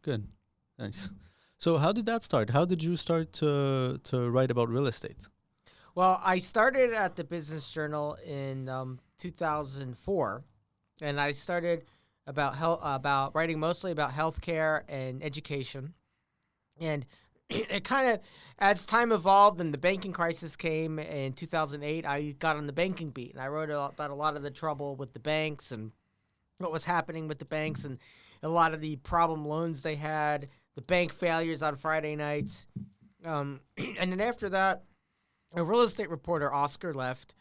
Good. Nice. So how did that start? How did you start to write about real estate? Well, I started at the Business Journal in 2004, and I started about writing mostly about healthcare and education. And it kind of, as time evolved and the banking crisis came in 2008, I got on the banking beat, and I wrote about a lot of the trouble with the banks and what was happening with the banks and a lot of the problem loans they had, the bank failures on Friday nights. And then after that, a real estate reporter, Oscar, left,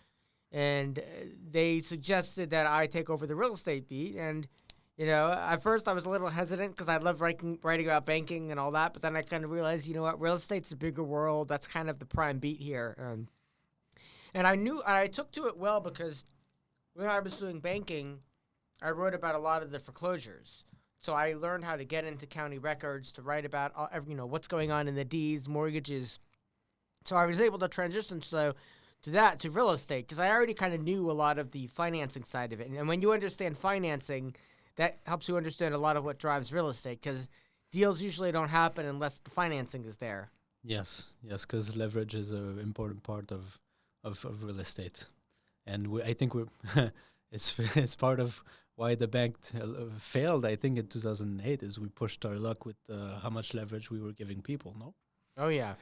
and they suggested that I take over the real estate beat. And, at first I was a little hesitant because I love writing about banking and all that, but then I kind of realized, real estate's a bigger world. That's kind of the prime beat here. And I took to it well because when I was doing banking, I wrote about a lot of the foreclosures. So I learned how to get into county records to write about, what's going on in the deeds, mortgages. So I was able to transition to real estate because I already kind of knew a lot of the financing side of it. And when you understand financing, that helps you understand a lot of what drives real estate because deals usually don't happen unless the financing is there. Yes, because leverage is an important part of real estate, and I think it's part of why the bank failed. I think in 2008 is we pushed our luck with how much leverage we were giving people. No. Oh yeah,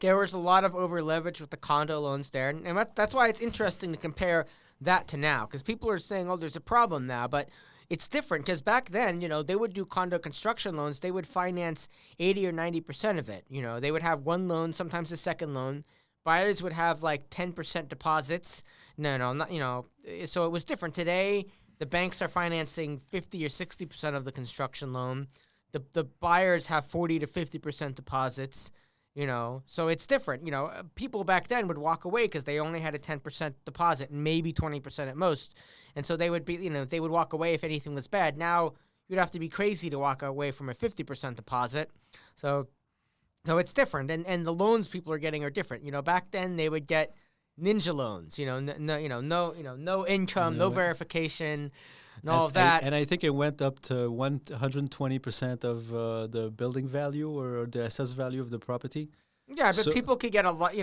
there was a lot of over leverage with the condo loans there, and that's why it's interesting to compare that to now because people are saying, oh, there's a problem now, but it's different because back then, they would do condo construction loans. They would finance 80 or 90% of it. They would have one loan, sometimes a second loan. Buyers would have like 10% deposits. No, not, so it was different. Today, the banks are financing 50 or 60% of the construction loan. The buyers have 40 to 50% deposits, so it's different. People back then would walk away because they only had a 10% deposit and maybe 20% at most. And so they would they would walk away if anything was bad. Now you'd have to be crazy to walk away from a 50% deposit. So it's different. And the loans people are getting are different. Back then they would get ninja loans, no income, no verification. And all of that. And I think it went up to 120% of the building value or the assessed value of the property. Yeah, but people could get a lot,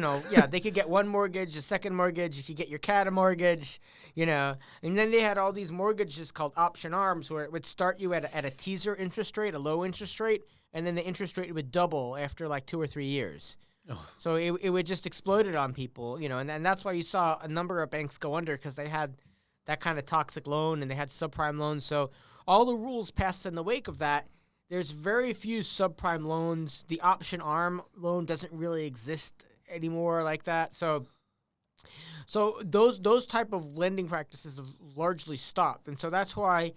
they could get one mortgage, a second mortgage. You could get your cat a mortgage, And then they had all these mortgages called option arms where it would start you at a teaser interest rate, a low interest rate, and then the interest rate would double after like 2 or 3 years. Oh. So it would just exploded on people, and that's why you saw a number of banks go under because they had that kind of toxic loan, and they had subprime loans. So all the rules passed in the wake of that. There's very few subprime loans. The option arm loan doesn't really exist anymore like that. So those type of lending practices have largely stopped, and so that's why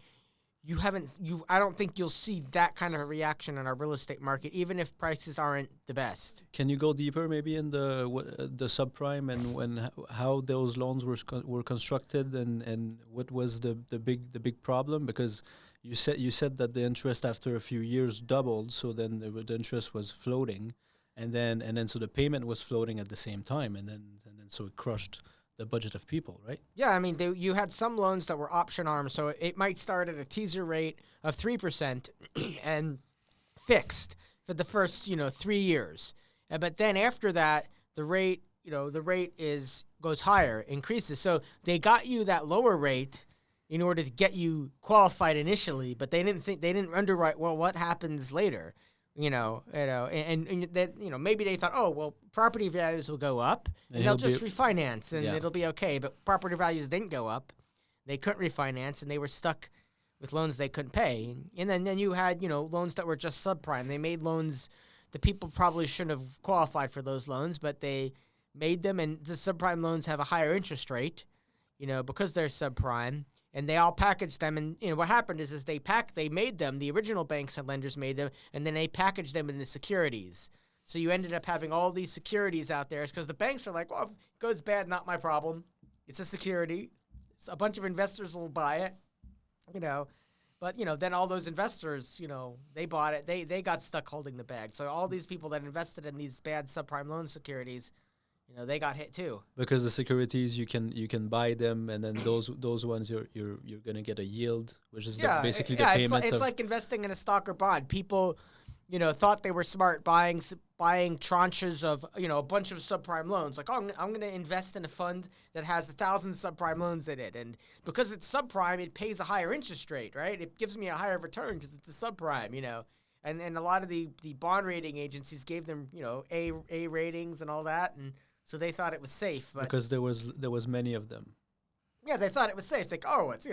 I don't think you'll see that kind of a reaction in our real estate market, even if prices aren't the best. Can you go deeper, maybe in the subprime and how those loans were constructed and what was the big problem? Because you said that the interest after a few years doubled, so then the interest was floating, and then so the payment was floating at the same time, and then so it crushed the budget of people, right? Yeah, I mean, you had some loans that were option arms, so it might start at a teaser rate of 3% and fixed for the first, 3 years. But then after that, the rate goes higher, increases. So they got you that lower rate in order to get you qualified initially, but they didn't underwrite, well, what happens later? And that, maybe they thought, oh, well, property values will go up and they'll just refinance and it'll be okay. But property values didn't go up. They couldn't refinance and they were stuck with loans they couldn't pay. And then you had, loans that were just subprime. They made loans that people probably shouldn't have qualified for those loans, but they made them, and the subprime loans have a higher interest rate, because they're subprime. And they all packaged them, and what happened is they made them. The original banks and lenders made them, and then they packaged them into securities. So you ended up having all these securities out there because the banks are like, well, if it goes bad, not my problem. It's a security. A bunch of investors will buy it, But then all those investors, they bought it. They got stuck holding the bag. So all these people that invested in these bad subprime loan securities, they got hit too. Because the securities you can buy them, and then those ones you're gonna get a yield, which is basically the payments. It's like investing in a stock or bond. People, thought they were smart buying tranches of a bunch of subprime loans. Like, oh, I'm going to invest in a fund that has 1,000 subprime loans in it, and because it's subprime, it pays a higher interest rate, right? It gives me a higher return because it's a subprime, And a lot of the bond rating agencies gave them A ratings and all that, and so they thought it was safe. But because there was many of them. yeah, they thought it was safe. Like, oh, it's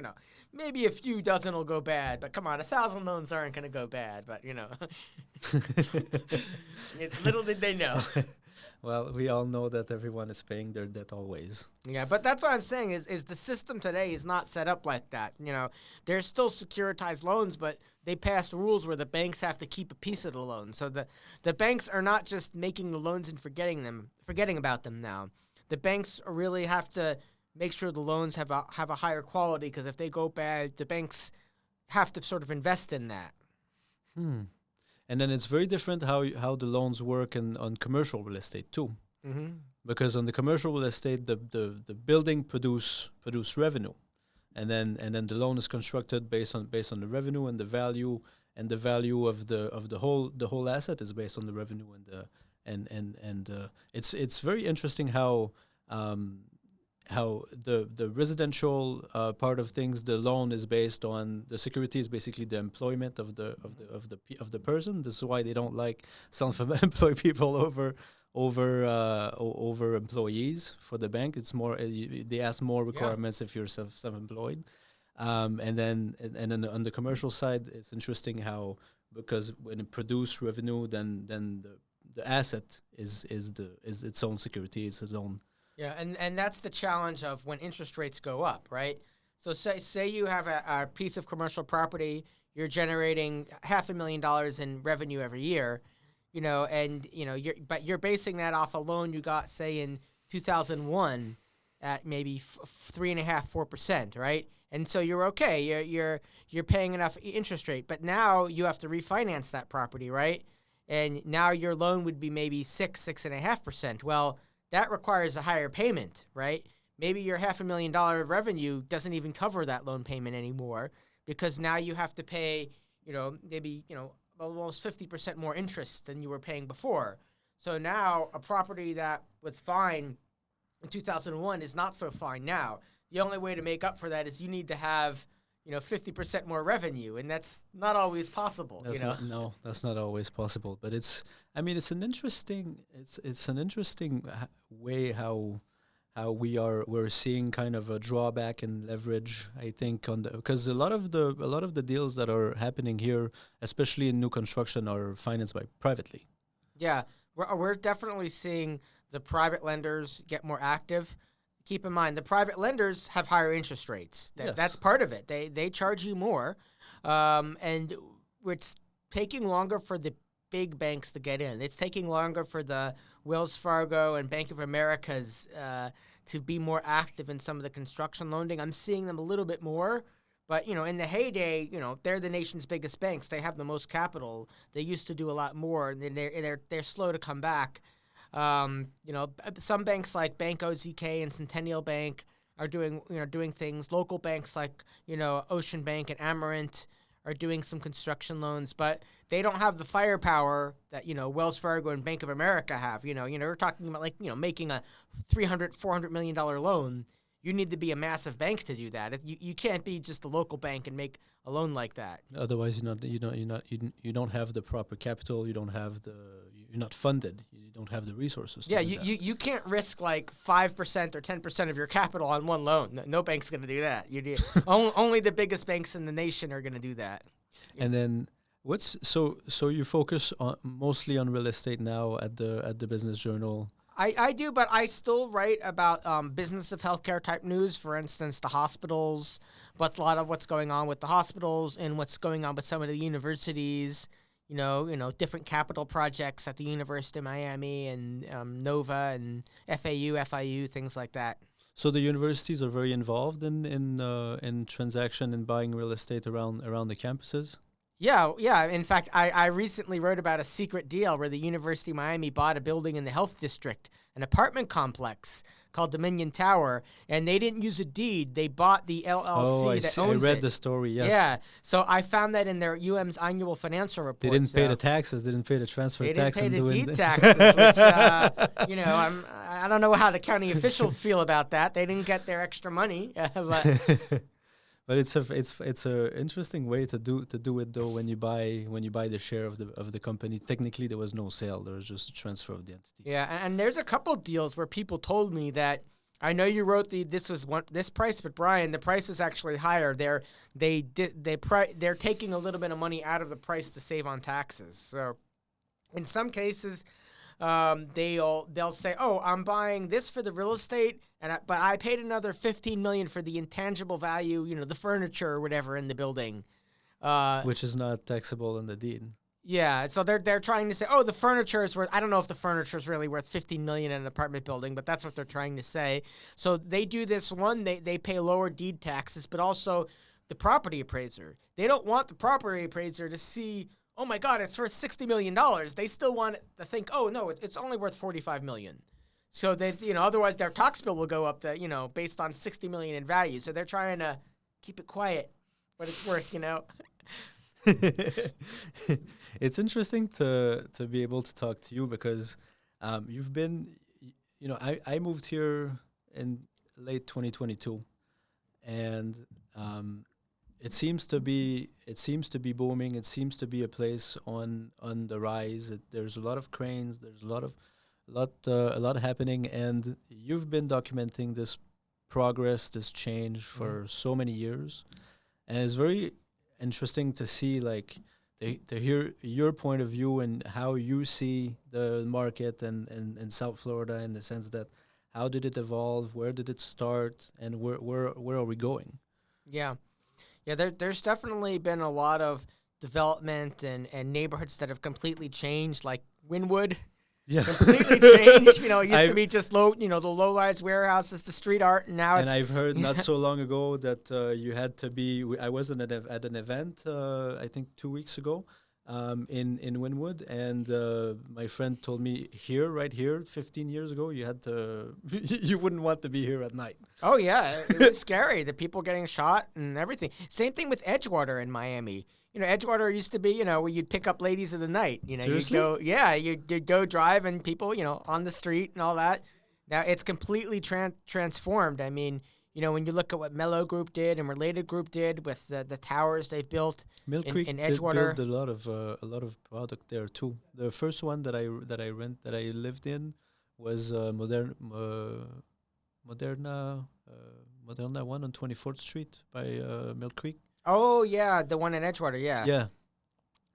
maybe a few dozen will go bad, but come on, 1,000 loans aren't going to go bad. But little did they know. Well, we all know that everyone is paying their debt always. Yeah, but that's what I'm saying is the system today is not set up like that. There's still securitized loans, but they passed rules where the banks have to keep a piece of the loan. So the banks are not just making the loans and forgetting about them now. The banks really have to make sure the loans have a higher quality, because if they go bad, the banks have to sort of invest in that. And then it's very different how the loans work on commercial real estate too. Mm-hmm. Because on the commercial real estate, the building produce revenue, and then the loan is constructed based on the revenue, and the value of the whole asset is based on the revenue, and it's very interesting how the residential part of things, the loan is based on the security is basically the employment of the person. This is why they don't like self-employed people over employees for the bank. It's more they ask more requirements if you're self-employed, and then on the commercial side, it's interesting how, because when it produces revenue, then the asset is its own security, it's its own. Yeah, and that's the challenge of when interest rates go up, right? So say you have a piece of commercial property, you're generating $500,000 in revenue every year, but you're basing that off a loan you got, say, in 2001 at maybe 3.5-4%, right? And so you're okay, you're paying enough interest rate, but now you have to refinance that property, right? And now your loan would be maybe 6.5%. Well, that requires a higher payment, right? Maybe your $500,000 of revenue doesn't even cover that loan payment anymore, because now you have to pay, maybe, almost 50% more interest than you were paying before. So now a property that was fine in 2001 is not so fine now. The only way to make up for that is you need to have 50% more revenue, and that's not always possible. That's not always possible. But it's an interesting way how we're seeing kind of a drawback in leverage. I think because a lot of the deals that are happening here, especially in new construction, are financed by privately. Yeah, we're definitely seeing the private lenders get more active. Keep in mind, the private lenders have higher interest rates. That's part of it. They charge you more, and it's taking longer for the big banks to get in. It's taking longer for the Wells Fargo and Bank of America's to be more active in some of the construction lending. I'm seeing them a little bit more, but in the heyday, they're the nation's biggest banks. They have the most capital. They used to do a lot more, and they're slow to come back. Some banks like Bank OZK and Centennial Bank are doing things. Local banks like, Ocean Bank and Amerant are doing some construction loans, but they don't have the firepower that, Wells Fargo and Bank of America have. We're talking about making a $300-400 million loan. You need to be a massive bank to do that. You can't be just a local bank and make a loan like that. Otherwise, you don't have the proper capital. You're not funded. You don't have the resources. You can't risk like 5% or 10% of your capital on one loan. No bank's going to do that. Only the biggest banks in the nation are going to do that. And then so you focus mostly on real estate now at the Business Journal. I do, but I still write about business of healthcare type news. For instance, the hospitals, but a lot of what's going on with the hospitals and what's going on with some of the universities. Different capital projects at the University of Miami and Nova and FIU, things like that. So the universities are very involved in transaction and buying real estate around the campuses. Yeah, yeah. In fact, I recently wrote about a secret deal where the University of Miami bought a building in the Health District, an apartment complex called Dominion Tower, and they didn't use a deed. They bought the Oh, LLC I that see. I owns read it. the story. Yes, Yeah. So I found that in their UM's annual financial they report. didn't pay the So taxes. They didn't pay the transfer they didn't tax pay and the doing deed taxes, which I don't know how the county officials feel about that. They didn't get their extra money, but But it's a interesting way to do it though when you buy the share of the company. Technically, there was no sale. There was just a transfer of the entity. yeah. And there's a couple deals where people told me that. I know you wrote this price, but Brian, the price was actually higher. They're taking a little bit of money out of the price to save on taxes. So, in some cases, they'll say, "Oh, I'm buying this for the real estate, but I paid another $15 million for the intangible value, the furniture or whatever in the building." Which is not taxable in the deed. Yeah, so they're trying to say, oh, the furniture is worth. I don't know if the furniture is really worth $15 million in an apartment building, but that's what they're trying to say. So they do this one. They pay lower deed taxes, but also the property appraiser. They don't want the property appraiser to see, oh my God, it's worth $60 million. They still want it to think, oh no, it's only worth $45 million. So otherwise their tax bill will go up based on $60 million in value. So they're trying to keep it quiet, what it's worth. It's interesting to be able to talk to you because you've been, I moved here in late 2022, and it seems to be booming. It seems to be a place on the rise. There's a lot of cranes. There's a lot happening, and you've been documenting this progress, this change for so many years, and it's very interesting to see to hear your point of view and how you see the market and in South Florida, in the sense that how did it evolve, where did it start, and where are we going? Yeah. There's definitely been a lot of development and neighborhoods that have completely changed, like Wynwood. Yeah, Completely changed. It used to be just the low-rise warehouses, the street art, and now and it's. I've heard not so long ago that you had to be. I was at an event, I think 2 weeks ago, in Wynwood, and my friend told me right here, 15 years ago, you had to. You wouldn't want to be here at night. Oh yeah, it was scary. The people getting shot and everything. Same thing with Edgewater in Miami. Edgewater used to be, where you'd pick up ladies of the night. Seriously? You'd go drive and people, on the street and all that. Now it's completely transformed. I mean, when you look at what Mello Group did and Related Group did with the towers they built Mill Creek in Edgewater. built a lot of product there too. The first one that I lived in was Moderna one on 24th Street by Mill Creek. Oh yeah, the one in Edgewater, yeah.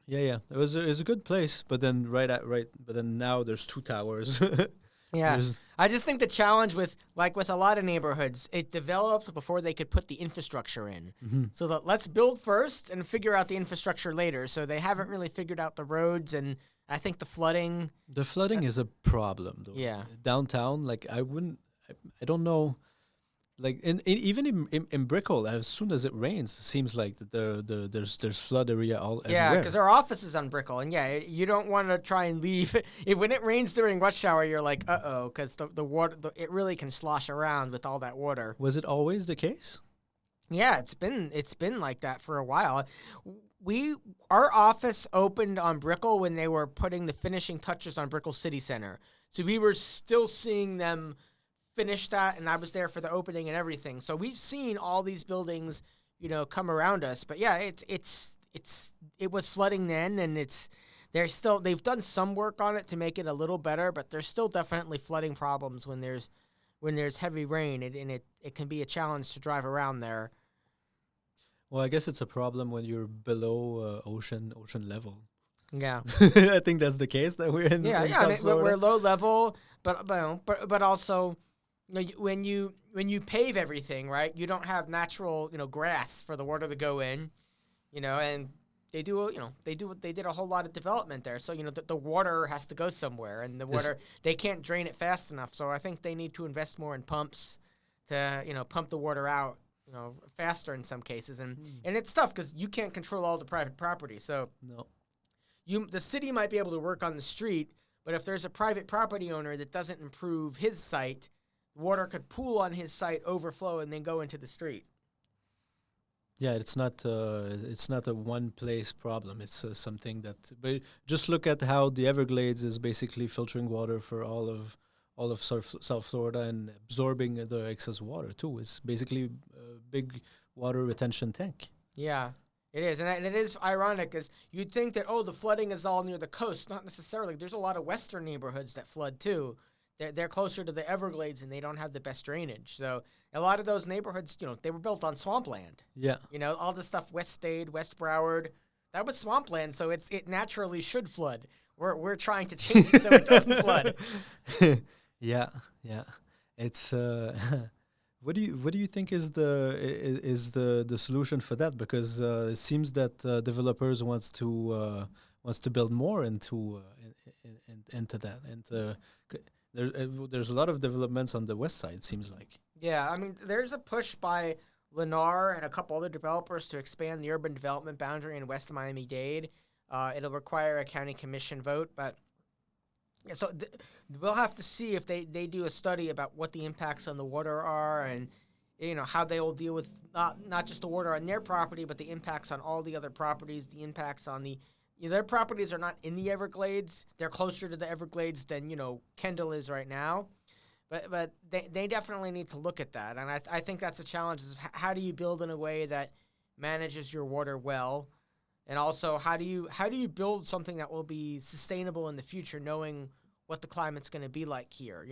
Yeah. It was a good place, but then but then now there's two towers. Yeah. I just think the challenge with a lot of neighborhoods, it developed before they could put the infrastructure in. Mm-hmm. So let's build first and figure out the infrastructure later. So they haven't really figured out the roads, and I think the flooding. The flooding is a problem, though. Yeah. Downtown, I don't know. Even in Brickell, as soon as it rains, it seems like there's flood area Yeah, everywhere. because our office is on Brickell, and you don't want to try and leave. When it rains during rush hour, you're like, uh-oh, because the water, it really can slosh around with all that water. Was it always the case? Yeah, it's been like that for a while. Our office opened on Brickell when they were putting the finishing touches on Brickell City Center, so we were still seeing them finish that, and I was there for the opening and everything. So we've seen all these buildings, come around us. But yeah, it was flooding then, and they've done some work on it to make it a little better, but there's still definitely flooding problems when there's heavy rain, and it can be a challenge to drive around there. Well, I guess it's a problem when you're below ocean level. Yeah, I think that's the case that we're in. yeah, in yeah. South I mean, Florida. we're low level, but also. When you pave everything, right, you don't have natural, grass for the water to go in, and they did a whole lot of development there. So, the water has to go somewhere, and the water, they can't drain it fast enough. So I think they need to invest more in pumps to, pump the water out. faster in some cases, and it's tough because you can't control all the private property. So No. the city might be able to work on the street, but if there's a private property owner that doesn't improve his site, water could pool on his site, overflow, and then go into the street. Yeah, it's not a one place problem. It's something that. But just look at how the Everglades is basically filtering water for all of South Florida and absorbing the excess water too. It's basically a big water retention tank. Yeah, it is. And it is ironic because you'd think that, the flooding is all near the coast. Not necessarily. There's a lot of western neighborhoods that flood too. They're closer to the Everglades and they don't have the best drainage. So a lot of those neighborhoods, they were built on swampland. Yeah. All the stuff West Stade, West Broward, that was swampland. So it naturally should flood. We're trying to change it so it doesn't flood. Yeah. It's what do you think is the solution for that? Because it seems that developers wants to build more into that, and there's a lot of developments on the west side. It seems like. Yeah, I mean, there's a push by Lennar and a couple other developers to expand the urban development boundary in West Miami-Dade. It'll require a county commission vote, but so we'll have to see if they do a study about what the impacts on the water are and how they will deal with not just the water on their property, but the impacts on all the other properties, the impacts on their properties are not in the Everglades. They're closer to the Everglades than, Kendall is right now. But they definitely need to look at that. And I think that's a challenge is how do you build in a way that manages your water well? And also, how do you build something that will be sustainable in the future, knowing what the climate's going to be like here?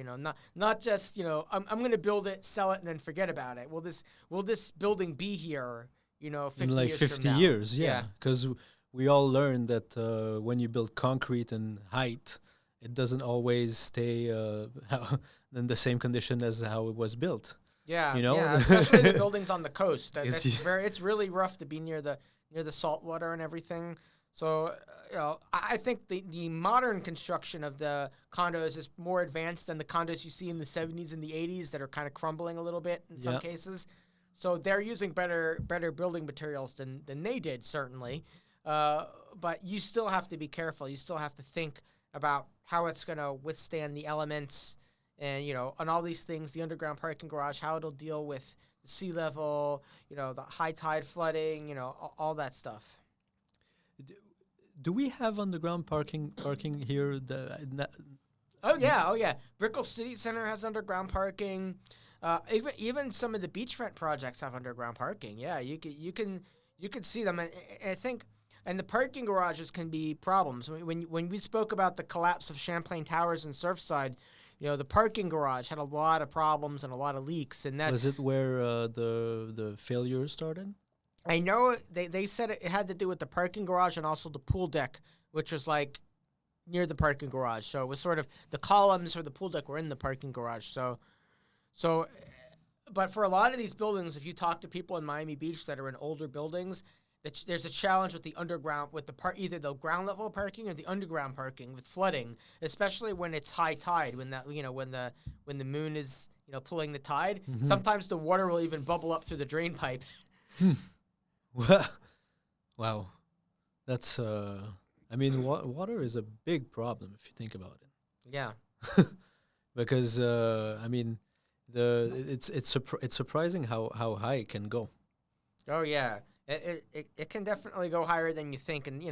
Not just, I'm going to build it, sell it, and then forget about it. Will this building be here, 50 in like years 50 from now? years, yeah. Because we all learned that when you build concrete and height, it doesn't always stay in the same condition as how it was built. Yeah, you know, yeah, especially the buildings on the coast. It's It's really rough to be near the salt water and everything. So, I think the modern construction of the condos is more advanced than the condos you see in the 70s and the 80s that are kind of crumbling a little bit in some cases. So they're using better building materials than they did, certainly. But you still have to be careful. You still have to think about how it's going to withstand the elements and, on all these things, the underground parking garage, how it'll deal with the sea level, the high tide flooding, all that stuff. Do we have underground parking here? Oh yeah. Brickell City Center has underground parking. Even some of the beachfront projects have underground parking. Yeah, you can see them. And I think, and the parking garages can be problems. When we spoke about the collapse of Champlain Towers in Surfside, the parking garage had a lot of problems and a lot of leaks. And that was it where the failure started? I know they said it had to do with the parking garage and also the pool deck, which was like near the parking garage. So it was sort of the columns for the pool deck were in the parking garage. So, but for a lot of these buildings, if you talk to people in Miami Beach that are in older buildings, there's a challenge with the underground, with either the ground level parking or the underground parking with flooding, especially when it's high tide, when the moon is pulling the tide. Mm-hmm. Sometimes the water will even bubble up through the drain pipe. Wow, that's water is a big problem if you think about it. Yeah, because it's surprising how high it can go. Oh yeah, it can definitely go higher than you think, and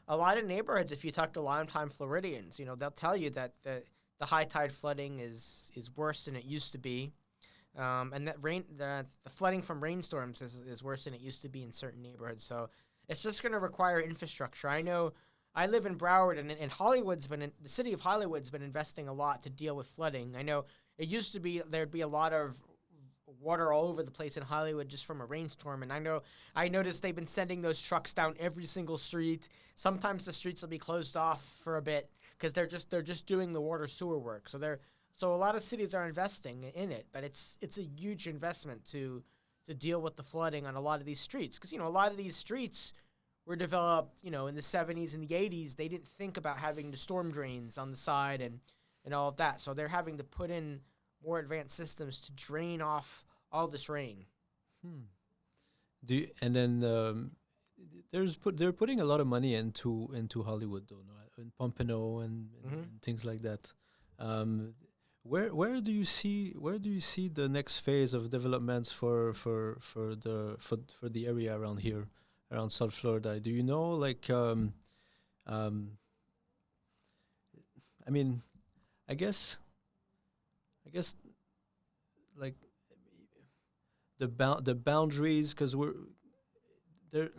a lot of neighborhoods. If you talk to longtime Floridians, they'll tell you that the high tide flooding is worse than it used to be. And that the flooding from rainstorms is worse than it used to be in certain neighborhoods. So it's just going to require infrastructure. I know I live in Broward, and the city of Hollywood's been investing a lot to deal with flooding. I know it used to be there'd be a lot of water all over the place in Hollywood just from a rainstorm. And I noticed they've been sending those trucks down every single street. Sometimes the streets will be closed off for a bit because they're just doing the water sewer work. So a lot of cities are investing in it, but it's a huge investment to deal with the flooding on a lot of these streets. Because, a lot of these streets were developed, in the 70s and the 80s. They didn't think about having the storm drains on the side and all of that. So they're having to put in more advanced systems to drain off all this rain. Hmm. And then they're putting a lot of money into Hollywood though, no? In Pompano and things like that. Um, where do you see the next phase of developments for the area around here, around South Florida? Do you know, like, um, I mean, I guess I guess like the boundaries, because we're there.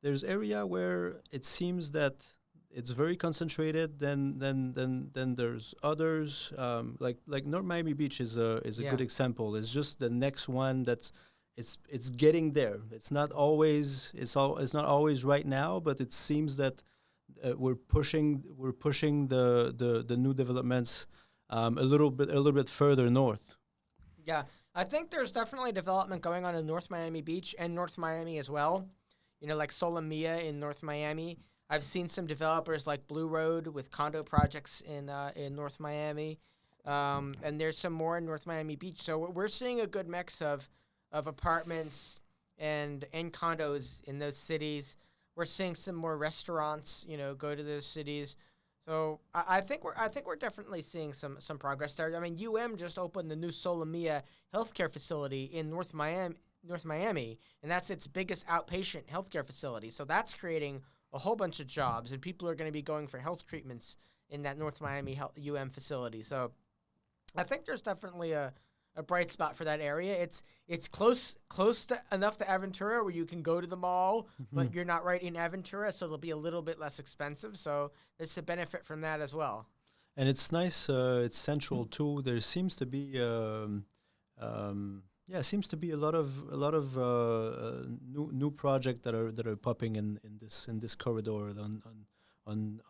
There's area where it seems that it's very concentrated. Then there's others, like North Miami Beach is a Yeah. good example. It's just the next one that's it's getting there. It's not always right now, but it seems that we're pushing the new developments a little bit further north. Yeah, I think there's definitely development going on in North Miami Beach and North Miami as well. You know, like Solomia in North Miami. I've seen some developers like Blue Road with condo projects in North Miami, and there's some more in North Miami Beach. So we're seeing a good mix of apartments and condos in those cities. We're seeing some more restaurants, you know, go to those cities. So I think we're definitely seeing some progress there. I mean, just opened the new Solomia healthcare facility in North Miami, and that's its biggest outpatient healthcare facility. So that's creating a whole bunch of jobs, and people are going to be going for health treatments in that North Miami facility. So I think there's definitely a bright spot for that area. It's close to enough to Aventura where you can go to the mall, but you're not right in Aventura, so it'll be a little bit less expensive. So there's a benefit from that as well. And it's nice. It's central too. There seems to be seems to be a lot of new projects that are popping in this corridor on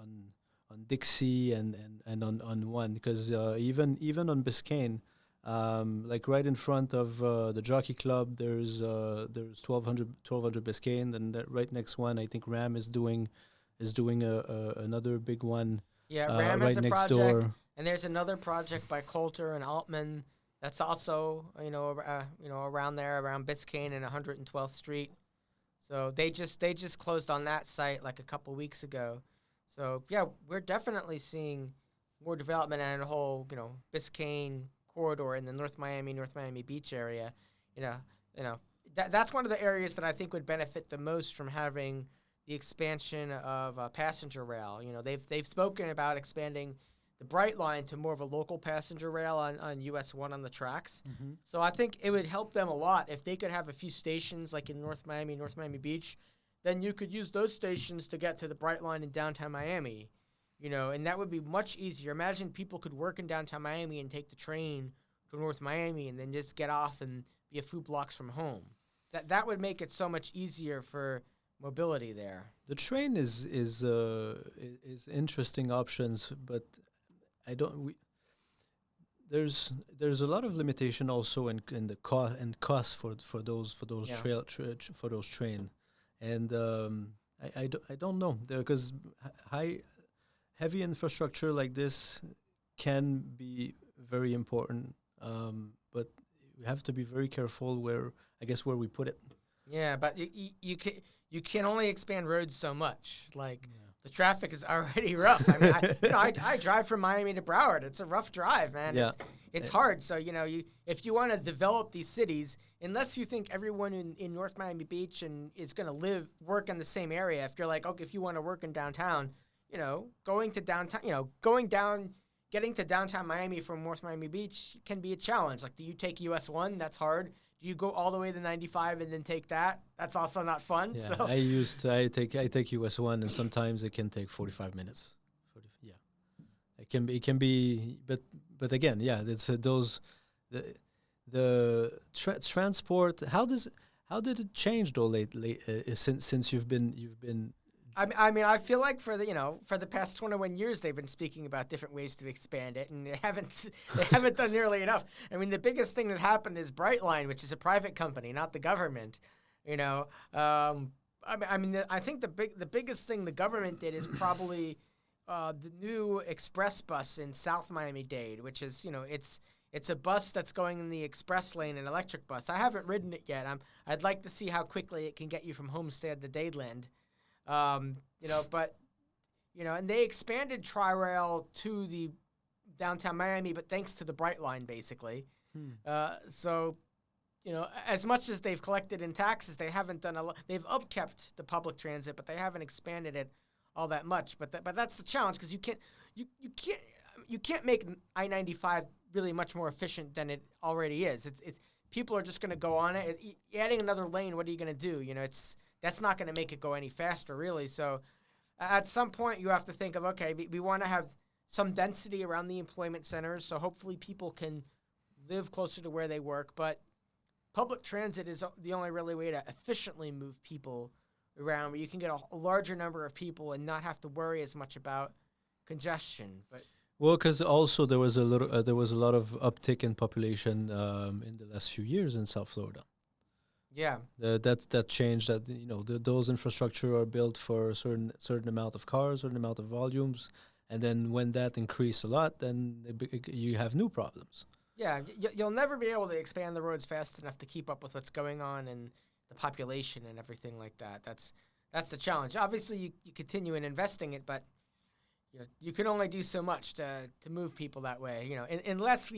Dixie and on one, because even on Biscayne, like right in front of the Jockey Club, there's 1200 Biscayne, and that right next one, I think Ram is doing another big one. Yeah, Ram has Right a next project, door. and there's another project by Coulter and Altman that's also around there, around Biscayne and 112th Street. So they just closed on that site like a couple weeks ago. So yeah, we're definitely seeing more development in the whole Biscayne corridor in the North Miami Beach area. That's one of the areas that I think would benefit the most from having the expansion of passenger rail. They've spoken about expanding the Bright Line to more of a local passenger rail on US 1 on the tracks. So I think it would help them a lot if they could have a few stations like in North Miami Beach. Then you could use those stations to get to the Bright Line in downtown Miami. And that would be much easier. Imagine people could work in downtown Miami and take the train to North Miami and then just get off and be a few blocks from home. That would make it so much easier for mobility there. The train is interesting options, but I don't. There's a lot of limitation also in the cost for those Yeah. for those train, and I don't know, because heavy infrastructure like this can be very important, but we have to be very careful where we put it. Yeah, but you can only expand roads so much. Like the traffic is already rough. I mean, I drive from Miami to Broward. It's a rough drive, man. Yeah. It's hard. So if you want to develop these cities, unless you think everyone in North Miami Beach and is going to work in the same area, if you're like, okay, if you want to work in downtown, going to downtown, getting to downtown Miami from North Miami Beach can be a challenge. Like, do you take US 1? That's hard. Do you go all the way to 95 and then take that? That's also not fun. Yeah, So I take US 1, and sometimes it can take 45 minutes. Yeah, it can be, but again, yeah, it's the transport. How did it change though lately, since you've been. I mean, I feel like for the past 21 years, they've been speaking about different ways to expand it, and they haven't done nearly enough. I mean, the biggest thing that happened is Brightline, which is a private company, not the government. I think the biggest thing the government did is probably the new express bus in South Miami-Dade, which is it's It's a bus that's going in the express lane, an electric bus. I haven't ridden it yet. I'd like to see how quickly it can get you from Homestead to Dadeland. But and they expanded Tri-Rail to the downtown Miami, but thanks to the Bright Line, basically. So, as much as they've collected in taxes, they haven't done a lot. They've upkept the public transit, but they haven't expanded it all that much. But that's the challenge, because you can't make I-95 really much more efficient than it already is. It's people are just going to go on it. Adding another lane, what are you going to do? That's not going to make it go any faster, really. So at some point, you have to think of, okay, we want to have some density around the employment centers, so hopefully people can live closer to where they work. But public transit is the only really way to efficiently move people around, where you can get a larger number of people and not have to worry as much about congestion. But Well, because also there was a lot of uptick in population in the last few years in South Florida. yeah, That changed. That those infrastructure are built for a certain amount of cars, certain amount of volumes, and then when that increase a lot, then you have new problems. yeah, you'll never be able to expand the roads fast enough to keep up with what's going on in the population and everything like that. That's the challenge. Obviously, you continue in investing it, but you can only do so much to move people that way. Unless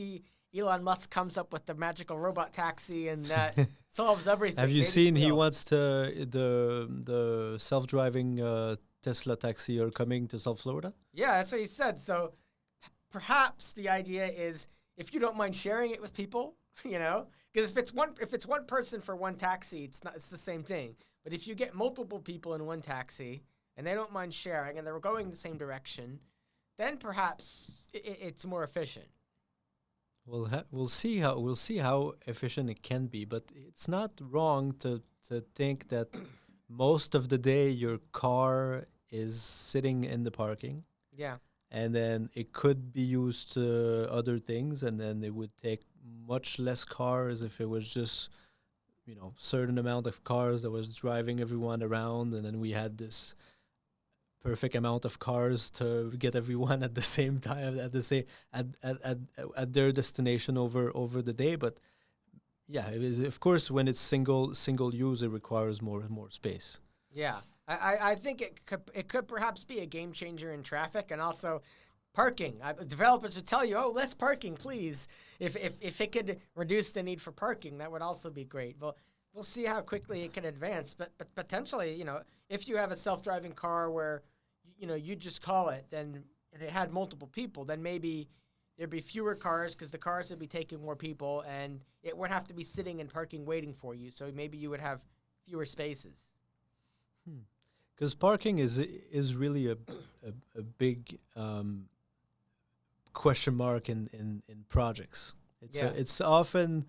Elon Musk comes up with the magical robot taxi and that solves everything. Have you Maybe seen he he will. wants the self-driving Tesla taxi are coming to South Florida? Yeah, that's what he said. So perhaps the idea is, if you don't mind sharing it with people, because if it's one person for one taxi, it's the same thing. But if you get multiple people in one taxi and they don't mind sharing and they're going the same direction, then perhaps it's more efficient. We'll see how efficient it can be, but it's not wrong to think that most of the day your car is sitting in the parking, Yeah. and then it could be used to other things, and then it would take much less cars if it was just certain amount of cars that was driving everyone around, and then we had this perfect amount of cars to get everyone at the same time at their destination over the day. But yeah, it is, of course, when it's single use, it requires more space. Yeah, I think it could perhaps be a game changer in traffic, and also parking. Developers would tell you, "Oh, less parking, please." If it could reduce the need for parking, that would also be great. Well, we'll see how quickly it can advance. But potentially, if you have a self-driving car where you just call it, then and it had multiple people, then maybe there'd be fewer cars, because the cars would be taking more people, and it would have to be sitting in parking waiting for you. So maybe you would have fewer spaces. Because parking is really a big question mark in projects. It's often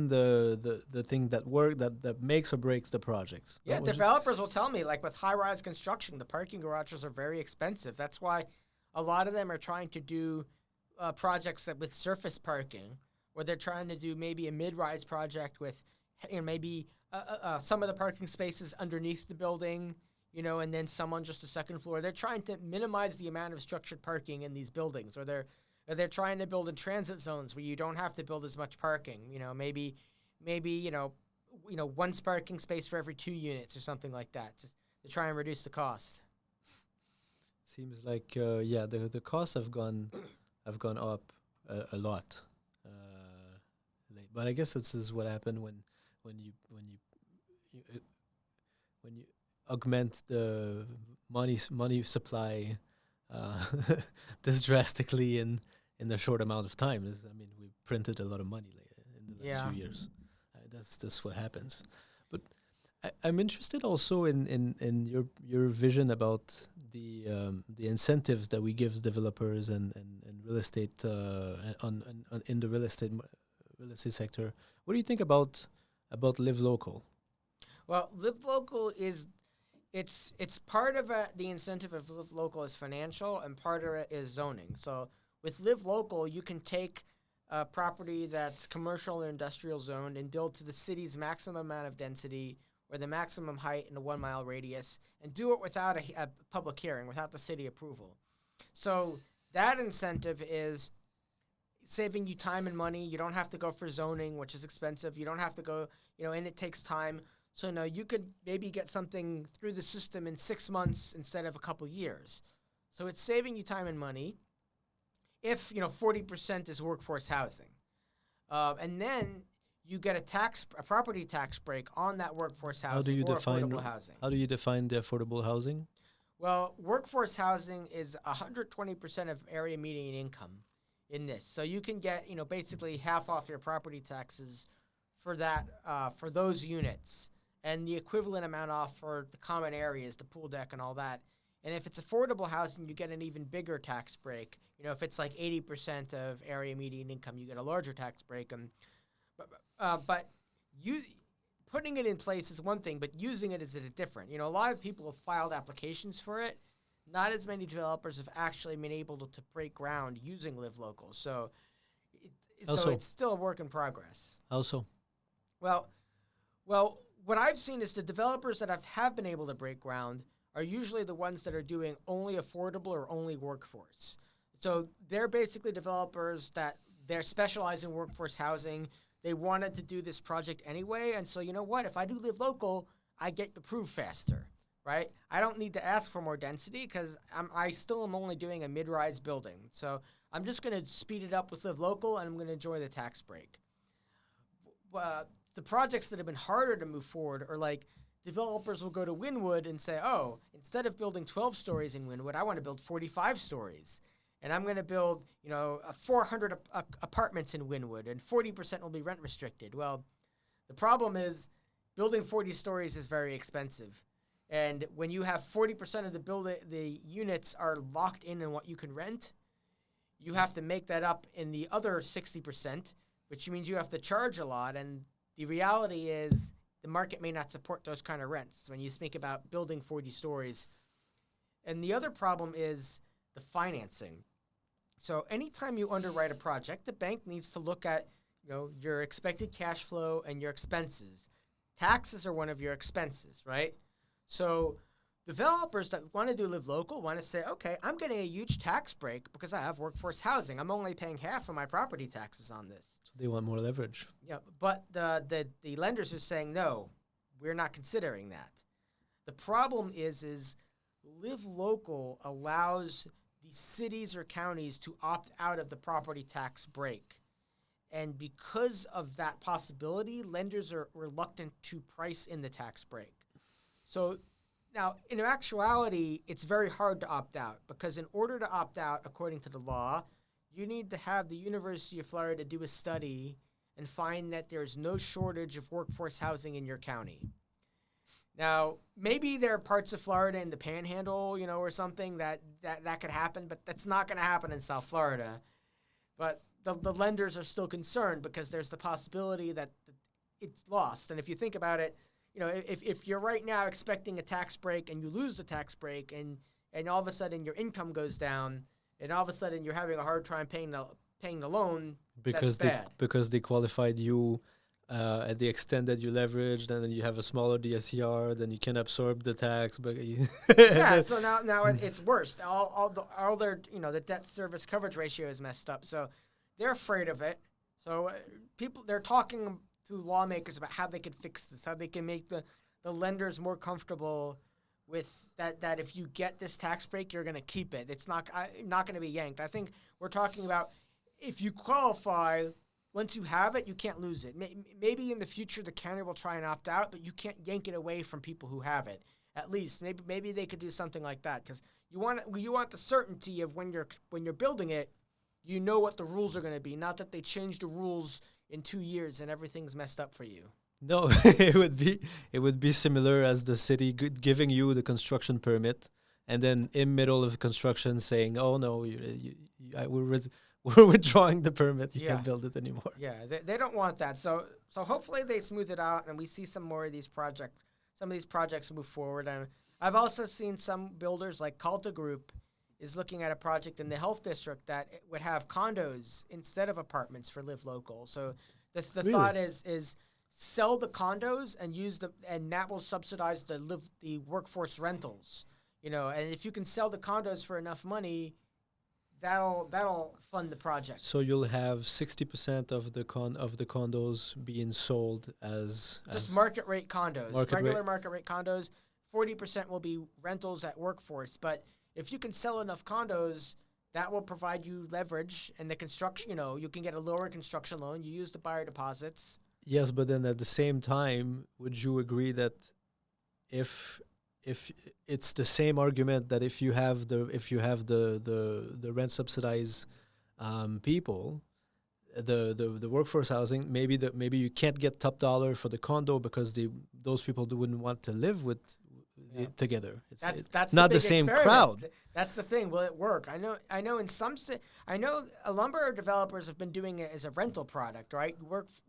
the thing that makes or breaks the projects. Yeah, developers will tell me, like with high-rise construction, the parking garages are very expensive. That's why a lot of them are trying to do projects with surface parking, where they're trying to do maybe a mid-rise project with maybe some of the parking spaces underneath the building, and then some on just the second floor. They're trying to minimize the amount of structured parking in these buildings, or they're trying to build in transit zones where you don't have to build as much parking. Maybe one parking space for every 2 units or something like that, just to try and reduce the cost. Seems like the costs have gone up a lot. But I guess this is what happened when you augment the money supply this drastically in a short amount of time. We printed a lot of money in the last few years. That's what happens. But I'm interested also in your vision about the incentives that we give developers and real estate in the real estate sector. What do you think about Live Local? Well, Live Local it's part of the incentive of Live Local is financial, and part of it is zoning. So with Live Local, you can take a property that's commercial or industrial zoned and build to the city's maximum amount of density or the maximum height in a 1 mile radius, and do it without a public hearing, without the city approval. So that incentive is saving you time and money. You don't have to go for zoning, which is expensive. You don't have to go, and it takes time. So no, you could maybe get something through the system in 6 months instead of a couple years. So it's saving you time and money if, 40% is workforce housing. And then you get a property tax break on that workforce housing affordable housing. How do you define the affordable housing? Well, workforce housing is 120% of area median income in this. So you can get, basically half off your property taxes for that, for those units, and the equivalent amount off for the common areas, the pool deck and all that. And if it's affordable housing, you get an even bigger tax break. If it's like 80% of area median income, you get a larger tax break. But you putting it in place is one thing, but using it is different. A lot of people have filed applications for it. Not as many developers have actually been able to break ground using Live Local. So it's still a work in progress. How so? Well, what I've seen is the developers that have been able to break ground are usually the ones that are doing only affordable or only workforce. So they're basically developers that they're specialized in workforce housing. They wanted to do this project anyway, and so you know what? If I do Live Local, I get approved faster, right? I don't need to ask for more density because I still am only doing a mid-rise building. So I'm just going to speed it up with Live Local, and I'm going to enjoy the tax break. The projects that have been harder to move forward are like developers will go to Wynwood and say, oh, instead of building 12 stories in Wynwood, I want to build 45 stories. And I'm going to build, 400 apartments in Wynwood, and 40% will be rent restricted. Well, the problem is building 40 stories is very expensive. And when you have 40% of the units are locked in what you can rent, you have to make that up in the other 60%, which means you have to charge a lot. And the reality is the market may not support those kind of rents when you think about building 40 stories. And the other problem is the financing. So anytime you underwrite a project, the bank needs to look at, your expected cash flow and your expenses. Taxes are one of your expenses, right? So developers that want to do Live Local want to say, okay, I'm getting a huge tax break because I have workforce housing. I'm only paying half of my property taxes on this. So they want more leverage. Yeah, but the lenders are saying, no, we're not considering that. The problem is Live Local allows the cities or counties to opt out of the property tax break. And because of that possibility, lenders are reluctant to price in the tax break. So now, in actuality, it's very hard to opt out because in order to opt out, according to the law, you need to have the University of Florida do a study and find that there's no shortage of workforce housing in your county. Now, maybe there are parts of Florida in the Panhandle, or something that could happen, but that's not going to happen in South Florida. But the lenders are still concerned because there's the possibility that it's lost. And if you think about it, if you're right now expecting a tax break and you lose the tax break and all of a sudden your income goes down and all of a sudden you're having a hard time paying the loan, that's bad. Because they qualified you at the extent that you leveraged, and then you have a smaller DSCR, then you can absorb the tax. But yeah, so now it's worse. All their the debt service coverage ratio is messed up, so they're afraid of it. So they're talking to lawmakers about how they could fix this, how they can make the lenders more comfortable with that if you get this tax break, you're going to keep it. It's not going to be yanked. I think we're talking about if you qualify. Once you have it, you can't lose it. Maybe in the future the county will try and opt out, but you can't yank it away from people who have it. At least maybe they could do something like that because you want the certainty of when you're building it, what the rules are going to be. Not that they change the rules in 2 years and everything's messed up for you. No, it would be similar as the city giving you the construction permit, and then in middle of construction saying, "Oh no, we're withdrawing the permit. You can't build it anymore." Yeah, they don't want that. So hopefully they smooth it out and we see some more of these projects. Some of these projects move forward. And I've also seen some builders like Calta Group is looking at a project in the health district that would have condos instead of apartments for Live Local. So the Really? thought is sell the condos and that will subsidize the workforce rentals. And if you can sell the condos for enough money, that'll fund the project. So you'll have 60% of the condos being sold as Just market rate condos, regular rate. market rate condos. 40% will be rentals at workforce. But if you can sell enough condos, that will provide you leverage, and the construction. You can get a lower construction loan. You use the buyer deposits. Yes, but then at the same time, would you agree that if it's the same argument that if you have the rent subsidized people, the workforce housing, maybe you can't get top dollar for the condo because those people wouldn't want to live with together. It's not the same crowd. That's the thing. Will it work? I know in some I know a lumber developers have been doing it as a rental product, right?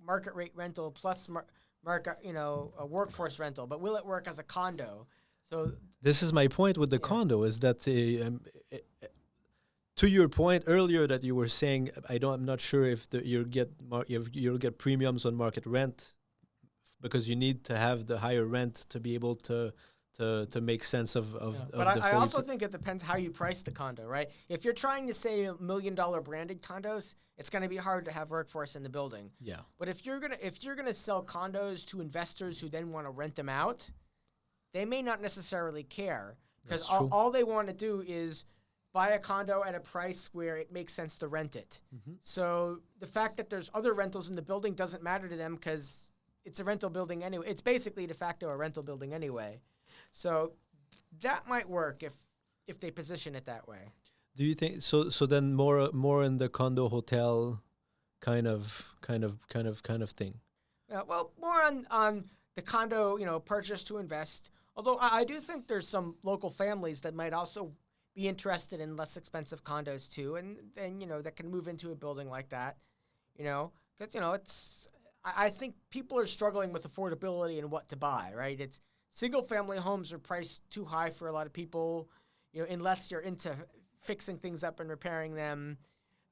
Market rate rental plus market, a workforce rental. But will it work as a condo? So this is my point with the condo is that to your point earlier that you were saying, I'm not sure if you'll get premiums on market rent because you need to have the higher rent to be able to make sense of But I also think it depends how you price the condo, right? If you're trying to say $1 million branded condos, it's going to be hard to have workforce in the building. Yeah. But if you're gonna sell condos to investors who then want to rent them out, they may not necessarily care because all they want to do is buy a condo at a price where it makes sense to rent it. Mm-hmm. So the fact that there's other rentals in the building doesn't matter to them because it's a rental building anyway. It's basically de facto a rental building anyway. So that might work if they position it that way. Do you think so? So then more in the condo hotel kind of thing. Well, more on the condo, purchase to invest. Although I do think there's some local families that might also be interested in less expensive condos too, and then that can move into a building like that. Because I think people are struggling with affordability and what to buy. Right? It's single family homes are priced too high for a lot of people. Unless you're into fixing things up and repairing them,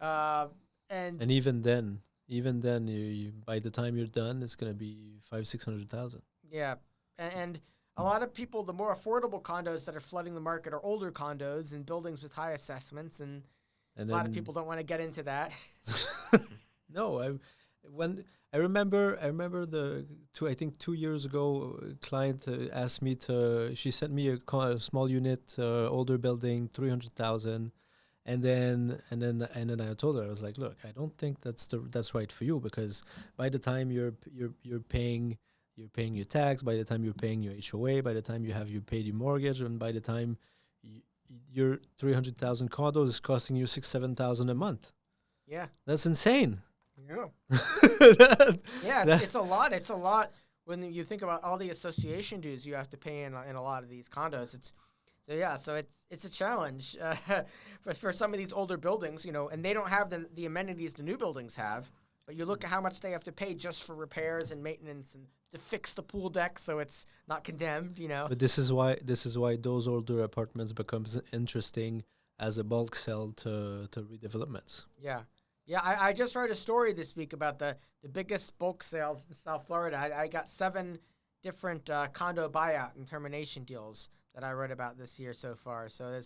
and even then, you by the time you're done, it's gonna be $500,000-$600,000. Yeah, and a lot of people, the more affordable condos that are flooding the market are older condos and buildings with high assessments, and a lot of people don't want to get into that. No, I remember I think 2 years ago, a client asked me she sent me a small unit, older building, 300,000, and then I told her, I was like, look, I don't think that's right for you because by the time you're paying your tax, by the time you're paying your HOA, by the time you paid your mortgage, and by the time your 300,000 condo is costing you $6,000-$7,000 a month. Yeah, that's insane. Yeah, it's a lot. It's a lot when you think about all the association dues you have to pay in a lot of these condos. So it's a challenge for some of these older buildings, and they don't have the amenities the new buildings have. But you look at how much they have to pay just for repairs and maintenance and to fix the pool deck so it's not condemned. But this is why those older apartments becomes interesting as a bulk sell to redevelopments. Yeah. Yeah, I just read a story this week about the biggest bulk sales in South Florida. I got 7 different condo buyout and termination deals that I read about this year so far. So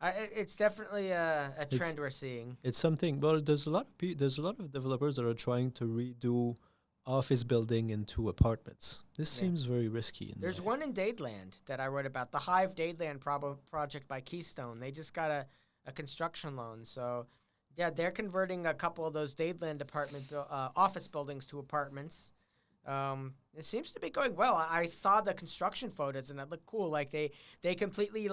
it's definitely a trend we're seeing. It's something. Well, there's a lot of developers that are trying to redo office building into apartments. This seems very risky. There's one in Dadeland that I read about, the Hive Dadeland project by Keystone. They just got a construction loan, so. Yeah, they're converting a couple of those Dadeland office buildings to apartments. It seems to be going well. I saw the construction photos, and it looked cool. Like, they completely,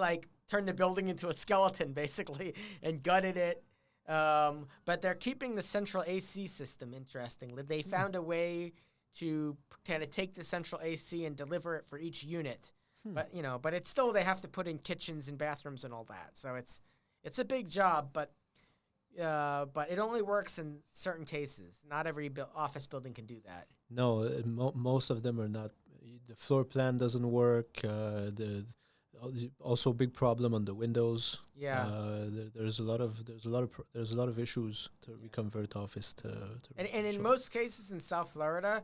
turned the building into a skeleton, basically, and gutted it. But they're keeping the central AC system, interestingly. They found a way to kind of take the central AC and deliver it for each unit. But it's still, they have to put in kitchens and bathrooms and all that. So it's a big job, but it only works in certain cases. Not every office building can do that. No, most of them are not. The floor plan doesn't work. Also big problem on the windows. Yeah. There's a lot of issues to reconvert office to. And in most cases in South Florida,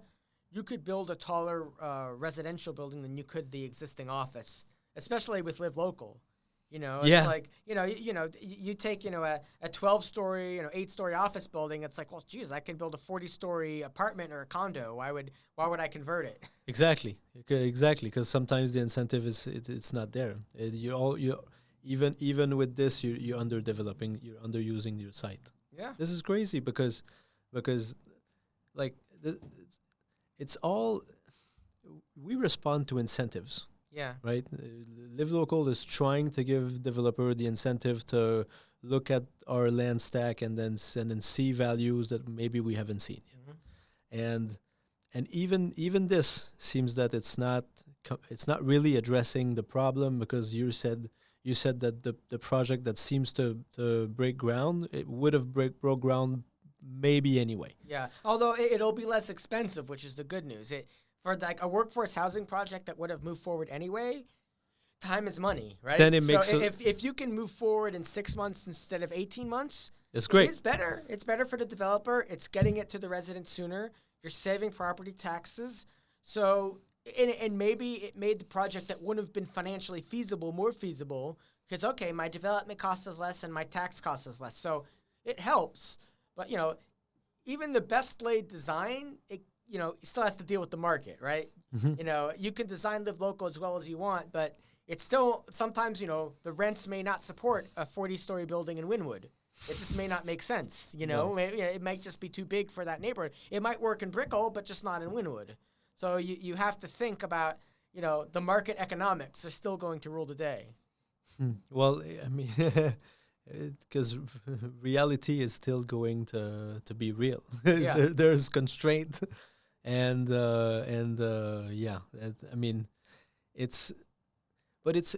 you could build a taller residential building than you could the existing office, especially with Live Local. It's Yeah, like, you take, a 12-story, 8-story office building. It's like, well, geez, I can build a 40-story apartment or a condo. Why would I convert it? exactly. Exactly, because sometimes the incentive it's not there. You even with this, you're underdeveloping, you're underusing your site. Yeah. This is crazy because like it's all we respond to incentives, Yeah. right? Live Local is trying to give developer the incentive to look at our land stack and then see values that maybe we haven't seen Hmm. yet. And even this seems that it's not really addressing the problem, because you said that the project that seems to break ground, it would have broke ground maybe anyway. Yeah. Although it'll be less expensive, which is the good news. For like a workforce housing project that would have moved forward anyway, time is money, right? Then it So makes if you can move forward in 6 months instead of 18 months, it's it great. is better. It's better for the developer. It's getting it to the residents sooner. You're saving property taxes. So and maybe it made the project that wouldn't have been financially feasible more feasible, because okay, my development cost is less and my tax cost is less. So it helps. But even the best laid design, it still has to deal with the market, right? Mhm. You can design Live Local as well as you want, but it's still sometimes the rents may not support a 40-story building in Wynwood. It just may not make sense, No. Maybe, it might just be too big for that neighborhood. It might work in Brickell, but just not in Wynwood. So you have to think about, the market economics are still going to rule the day. Well, I mean, because reality is still going to be real. Yeah. There's constraint, and yeah. I mean, it's but it's.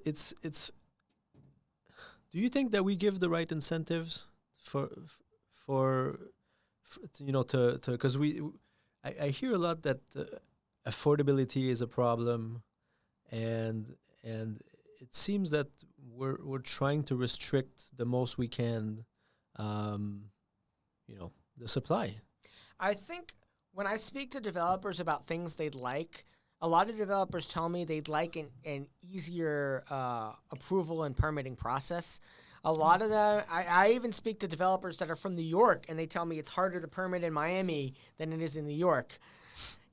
Do you think that we give the right incentives for to because I hear a lot that affordability is a problem, and it seems that we're trying to restrict the most we can, um, the supply. I think when I speak to developers about things they'd like, a lot of developers tell me they'd like an easier approval and permitting process. A lot of them, I even speak to developers that are from New York, and they tell me it's harder to permit in Miami than it is in New York.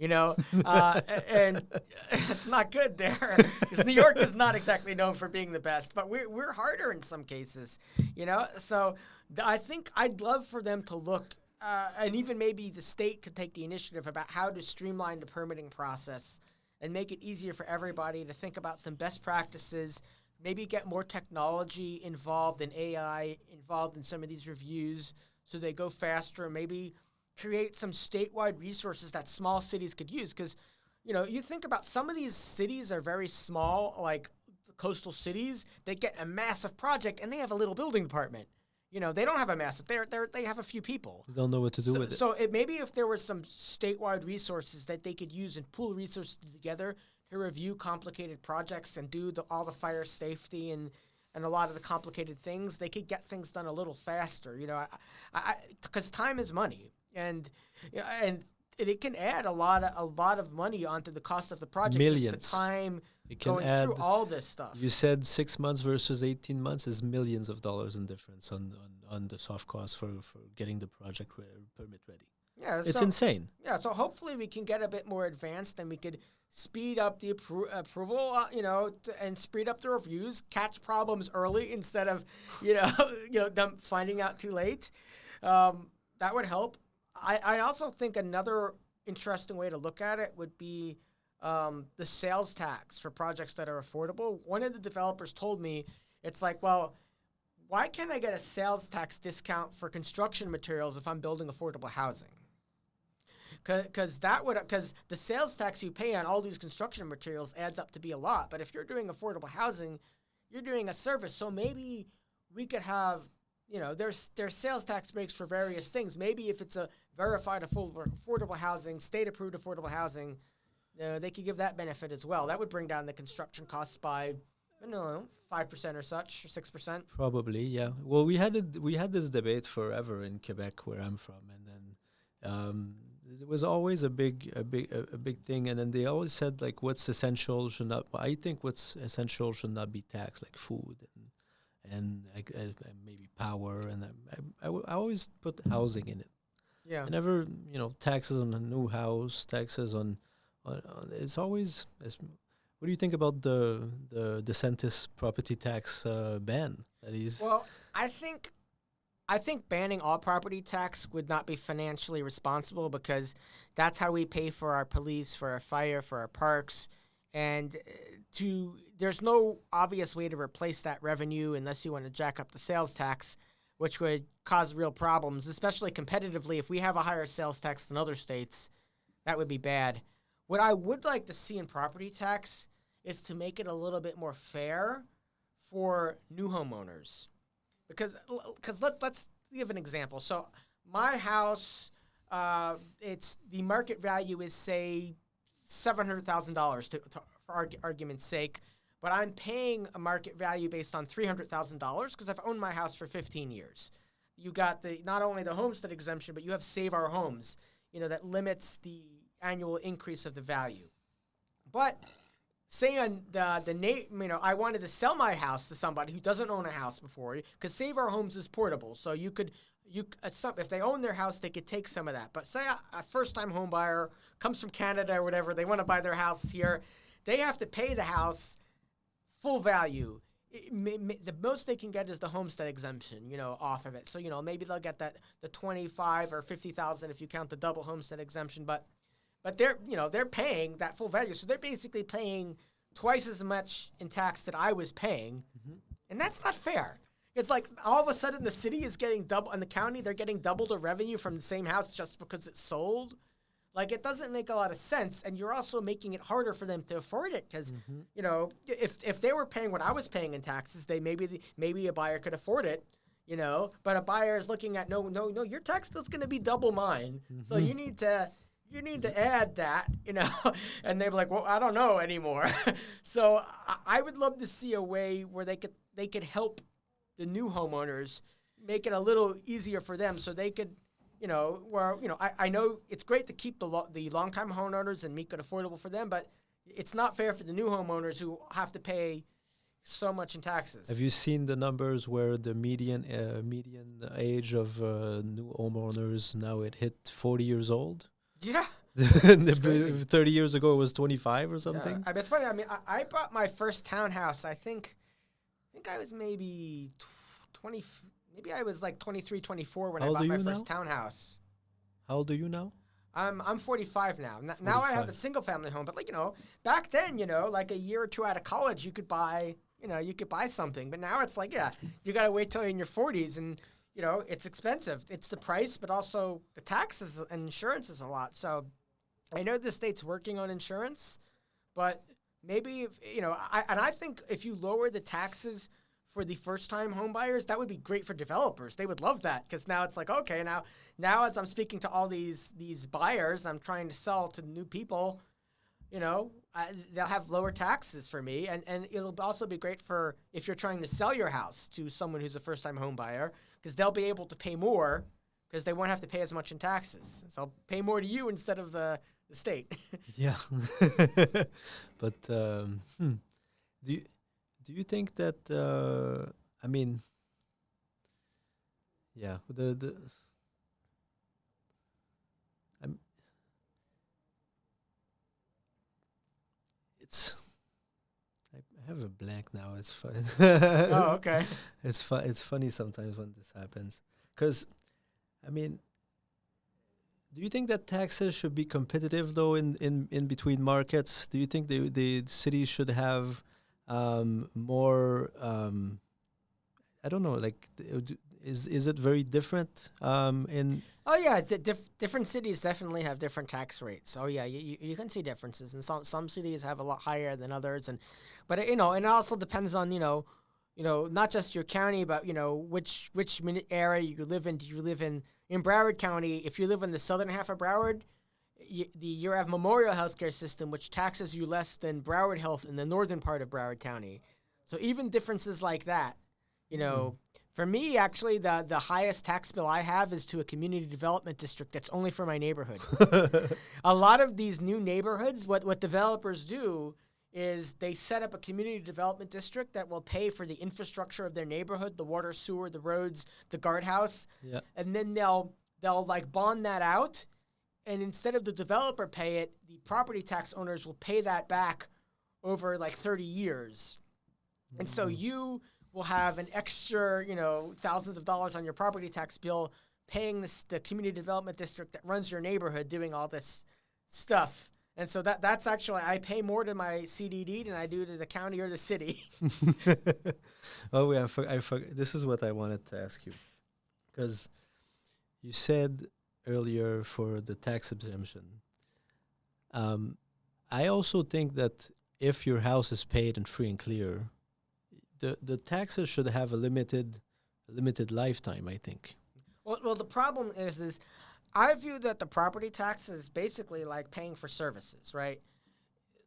And it's not good there, because New York is not exactly known for being the best, but we're harder in some cases, So I think I'd love for them to look, and even maybe the state could take the initiative about how to streamline the permitting process and make it easier for everybody to think about some best practices, maybe get more technology involved and AI involved in some of these reviews so they go faster, maybe create some statewide resources that small cities could use. Because, you think about some of these cities are very small, like the coastal cities. They get a massive project and they have a little building department. They don't have a massive. They have a few people. They don't know what to do with it. So maybe if there were some statewide resources that they could use and pool resources together to review complicated projects and do all the fire safety and a lot of the complicated things, they could get things done a little faster. Because time is money, and it can add a lot of money onto the cost of the project. Millions. Just the time It can going add. through all this stuff. You said 6 months versus 18 months is millions of dollars in difference on the soft cost for getting the project permit ready. Yeah, It's so, insane. Yeah, so hopefully we can get a bit more advanced and we could speed up the approval, and speed up the reviews, catch problems early instead of, them finding out too late. That would help. I also think another interesting way to look at it would be the sales tax for projects that are affordable. One of the developers told me, it's like, well, why can't I get a sales tax discount for construction materials if I'm building affordable housing? Because the sales tax you pay on all these construction materials adds up to be a lot. But if you're doing affordable housing, you're doing a service. So maybe we could have, there's sales tax breaks for various things. Maybe if it's a verified affordable housing, state-approved affordable housing, they could give that benefit as well. That would bring down the construction costs by, 5% or such, or 6%. Probably, yeah. Well, we had this debate forever in Quebec, where I'm from, and then it was always a big thing. And then they always said, like, what's essential should not. I think what's essential should not be taxed, like food and maybe power, and I always put housing in it. Yeah. I never, taxes on a new house, taxes on it's always. What do you think about the DeSantis property tax ban that he's? Well, I think banning all property tax would not be financially responsible because that's how we pay for our police, for our fire, for our parks, and there's no obvious way to replace that revenue unless you want to jack up the sales tax, which would cause real problems, especially competitively. If we have a higher sales tax than other states, that would be bad. What I would like to see in property tax is to make it a little bit more fair for new homeowners. Because let's give an example. So my house, it's the market value is, say, $700,000 for argument's sake, but I'm paying a market value based on $300,000 because I've owned my house for 15 years. You got not only the homestead exemption, but you have Save Our Homes, that limits the annual increase of the value. But say on I wanted to sell my house to somebody who doesn't own a house before, because Save Our Homes is portable, so if they own their house, they could take some of that. But say a first-time home buyer comes from Canada or whatever, they want to buy their house here, they have to pay the house full value. The most they can get is the homestead exemption, off of it. So maybe they'll get the 25 or 50,000 if you count the double homestead exemption, but they're paying that full value. So they're basically paying twice as much in tax that I was paying. Mm-hmm. And that's not fair. It's like all of a sudden the city is getting double, and the county, they're getting double the revenue from the same house just because it's sold. Like, it doesn't make a lot of sense. And you're also making it harder for them to afford it because, if they were paying what I was paying in taxes, maybe a buyer could afford it. But a buyer is looking at, no, your tax bill's going to be double mine. Mm-hmm. So you need to add that, and they're like, well, I don't know anymore. So I would love to see a way where they could help the new homeowners, make it a little easier for them so they could, I know it's great to keep the long-time homeowners and make it affordable for them, but it's not fair for the new homeowners who have to pay so much in taxes. Have you seen the numbers where the median age of new homeowners now it hit 40 years old? Yeah. 30 years ago it was 25 or something. Yeah. It's funny. I mean, I bought my first townhouse. I think I was maybe 20. Maybe I was like 23, 24 when I bought my first townhouse. How old are you now? I'm 45 now. Now I have a single family home. But back then, like a year or two out of college, you could buy something. But now it's like, you got to wait till you're in your 40s and. It's expensive. It's the price, but also the taxes and insurance is a lot. So I know the state's working on insurance, but maybe, I think if you lower the taxes for the first-time home buyers, that would be great for developers. They would love that because now it's like, okay, now as I'm speaking to all these buyers, I'm trying to sell to new people, they'll have lower taxes for me. And it'll also be great for if you're trying to sell your house to someone who's a first-time home buyer, because they'll be able to pay more because they won't have to pay as much in taxes. So I'll pay more to you instead of the state. Yeah. But do you think that I have a blank now. It's fun. Oh, okay. It's funny sometimes when this happens. Because, do you think that taxes should be competitive, though, in between markets? Do you think the cities should have more, I don't know, like, is it very different in... Oh, yeah. Different cities definitely have different tax rates. Oh, yeah, you can see differences. And some cities have a lot higher than others. But it also depends on, not just your county, but, which area you live in. Do you live in Broward County? If you live in the southern half of Broward, you have Memorial Healthcare System, which taxes you less than Broward Health in the northern part of Broward County. So even differences like that, For me, actually, the highest tax bill I have is to a community development district that's only for my neighborhood. A lot of these new neighborhoods, what developers do is they set up a community development district that will pay for the infrastructure of their neighborhood, the water, sewer, the roads, the guardhouse. Yeah. And then they'll like bond that out. And instead of the developer pay it, the property tax owners will pay that back over like 30 years. And so you will have an extra, thousands of dollars on your property tax bill paying the community development district that runs your neighborhood doing all this stuff. And so that's actually, I pay more to my CDD than I do to the county or the city. Oh, yeah, this is what I wanted to ask you. Because you said earlier for the tax exemption. I also think that if your house is paid and free and clear, the taxes should have a limited lifetime, I think. Well, the problem is I view that the property tax is basically like paying for services, right?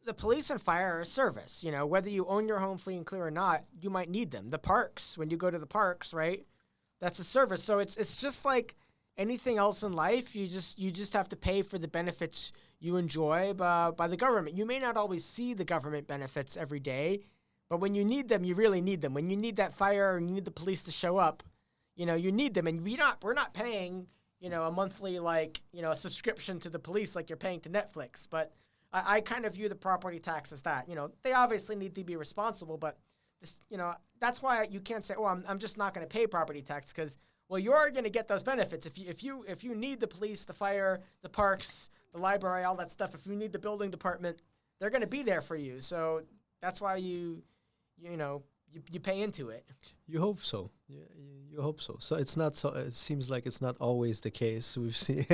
The police and fire are a service. Whether you own your home free and clear or not, you might need them. The parks, when you go to the parks, right? That's a service. So it's just like anything else in life. You just have to pay for the benefits you enjoy by the government. You may not always see the government benefits every day, but when you need them, you really need them. When you need that fire and you need the police to show up, you need them. And we're not paying, a monthly, a subscription to the police like you're paying to Netflix. But I kind of view the property tax as that. They obviously need to be responsible, but this, that's why you can't say, oh, I'm just not going to pay property tax because, well, you're going to get those benefits. If you need the police, the fire, the parks, the library, all that stuff, if you need the building department, they're going to be there for you. So that's why you pay into it. You hope so. You hope so. So it's not so. It seems like it's not always the case. We've seen.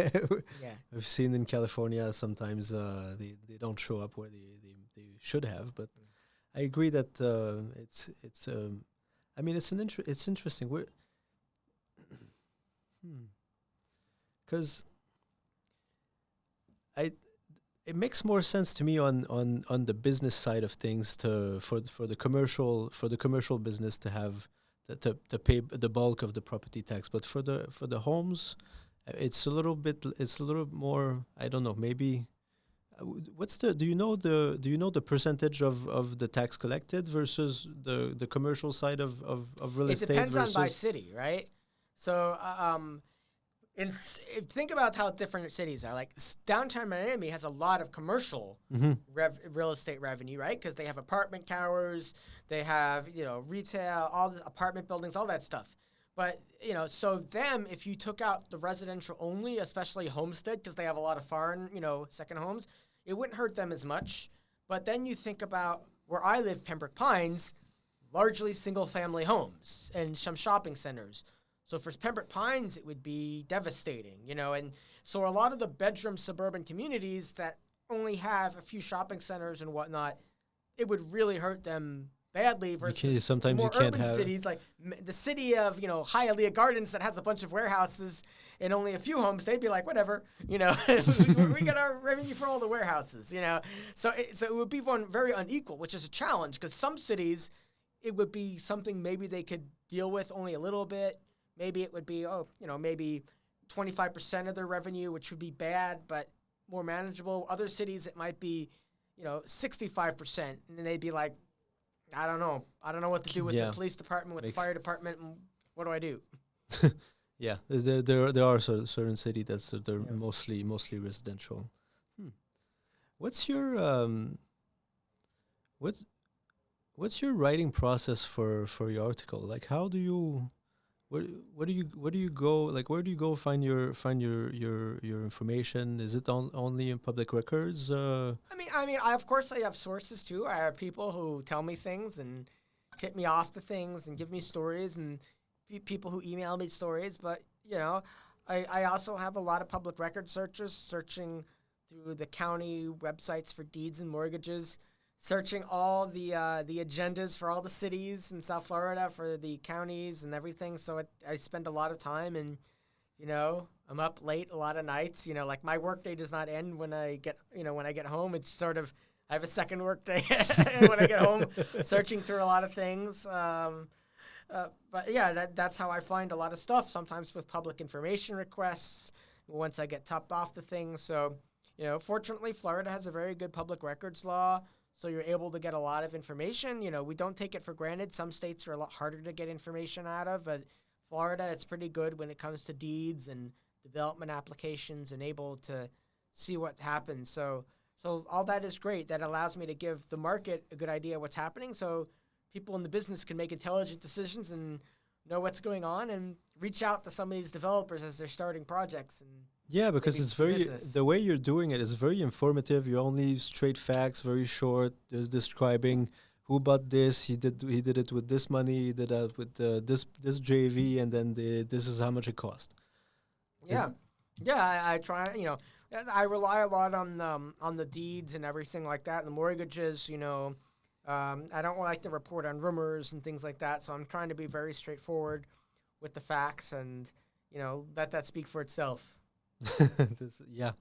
We've seen in California sometimes they don't show up where they should have. But I agree that it's. I mean, it's interesting. We're because it makes more sense to me on the business side of things for the commercial business to have to pay the bulk of the property tax, but for the homes, it's a little more, I don't know, maybe do you know the percentage of the tax collected versus the commercial side of real estate? It depends on by city, right? So think about how different cities are. Like downtown Miami has a lot of commercial real estate revenue, right? Because they have apartment towers, they have retail, all the apartment buildings, all that stuff. But so if you took out the residential only, especially Homestead, because they have a lot of foreign second homes, it wouldn't hurt them as much. But then you think about where I live, Pembroke Pines, largely single family homes and some shopping centers. So for Pembroke Pines, it would be devastating, and so a lot of the bedroom suburban communities that only have a few shopping centers and whatnot, it would really hurt them badly versus more urban cities like the city of, Hialeah Gardens that has a bunch of warehouses and only a few homes. They'd be like, whatever, we got our revenue for all the warehouses, So it would be very unequal, which is a challenge because some cities, it would be something maybe they could deal with only a little bit. Maybe it would be, maybe 25% of their revenue, which would be bad, but more manageable. Other cities, it might be, 65%. And then they'd be like, I don't know. I don't know what to do with the police department, with the fire department, and what do I do? Yeah, there are certain cities they're mostly residential. What's your what's your writing process for your article? Like, how do you where do you go? Like, where do you go find your information? Is it only in public records? I mean, of course I have sources too. I have people who tell me things and tip me off to things and give me stories, and people who email me stories. But I also have a lot of public record searchers searching through the county websites for deeds and mortgages, searching all the agendas for all the cities in South Florida for the counties and everything. So I spend a lot of time, and I'm up late a lot of nights. Like my workday does not end when I get home. It's sort of, I have a second workday when I get home, searching through a lot of things. But yeah, that's how I find a lot of stuff. Sometimes with public information requests, once I get topped off the things. So fortunately, Florida has a very good public records law. So you're able to get a lot of information. We don't take it for granted. Some states are a lot harder to get information out of, but Florida, it's pretty good when it comes to deeds and development applications and able to see what happens. So all that is great. That allows me to give the market a good idea of what's happening, so people in the business can make intelligent decisions and know what's going on and reach out to some of these developers as they're starting projects. And yeah, because it's very business. the way you're doing it is very informative. You only straight facts, very short. There's describing who bought this. He did it with this money. He did that with this JV, and then this is how much it cost. Yeah, I try. I rely a lot on the deeds and everything like that, and the mortgages. I don't like to report on rumors and things like that, so I'm trying to be very straightforward with the facts and let that speak for itself. Yeah,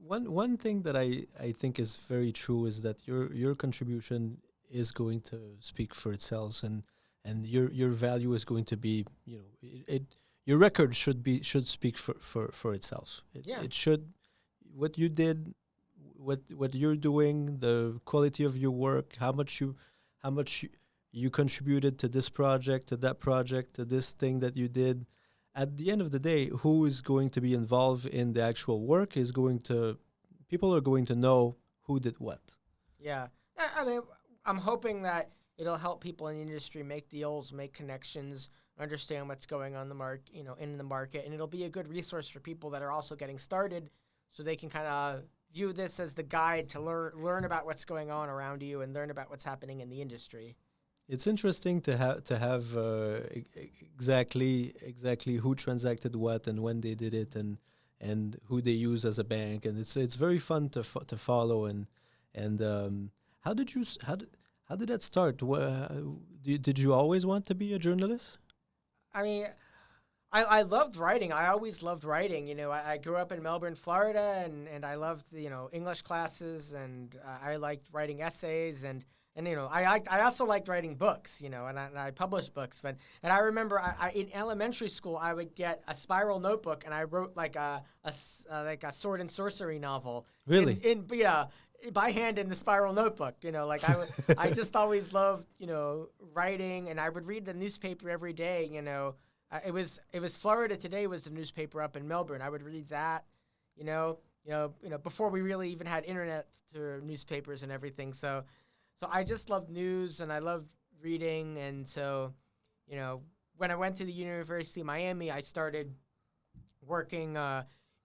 one thing that I think is very true is that your contribution is going to speak for itself, and your value is going to be your record should speak for itself. It should, what you did, what you're doing, the quality of your work, how much you contributed to this project, to that project, to this thing that you did. At the end of the day, who is going to be involved in the actual work people are going to know who did what. Yeah. I mean, I'm hoping that it'll help people in the industry make deals, make connections, understand what's going on in the market, and it'll be a good resource for people that are also getting started, so they can kind of view this as the guide to learn about what's going on around you and learn about what's happening in the industry. It's interesting to have exactly who transacted what and when they did it and who they use as a bank, and it's very fun to follow and how did that start? Did you always want to be a journalist? I mean, I loved writing. I always loved writing. I grew up in Melbourne, Florida, and I loved English classes, and I liked writing essays and I also liked writing books, and I published books. And I remember in elementary school I would get a spiral notebook and I wrote like a sword and sorcery novel. Really? By hand in the spiral notebook. I just always loved writing, and I would read the newspaper every day. It was Florida Today was the newspaper up in Melbourne. I would read that. Before we really even had internet through newspapers and everything. So I just loved news and I loved reading, and so, when I went to the University of Miami, I started working,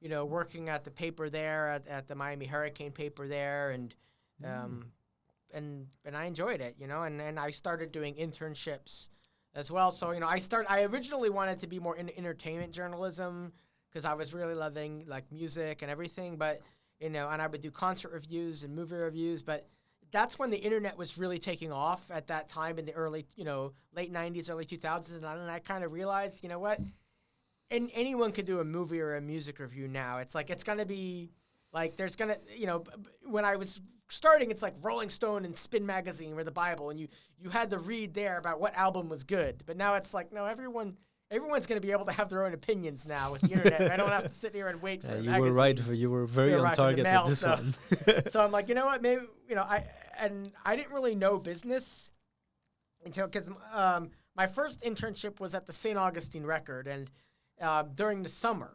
working at the paper there, at the Miami Hurricane paper there, and I enjoyed it, and I started doing internships as well. So, I originally wanted to be more in entertainment journalism because I was really loving like music and everything, but, and I would do concert reviews and movie reviews, but that's when the internet was really taking off at that time in the early, late 90s, early 2000s. And I kind of realized, what? And anyone could do a movie or a music review now. It's like, it's going to be like, there's going to, when I was starting, it's like Rolling Stone and Spin Magazine or the Bible. And you had to read there about what album was good. But now it's like, no, everyone's going to be able to have their own opinions now with the internet. I don't have to sit here and wait for a magazine. You were right. You were very on target with this one. So I'm like, you know what? Maybe, I didn't really know business until, because my first internship was at the St. Augustine Record, and during the summer.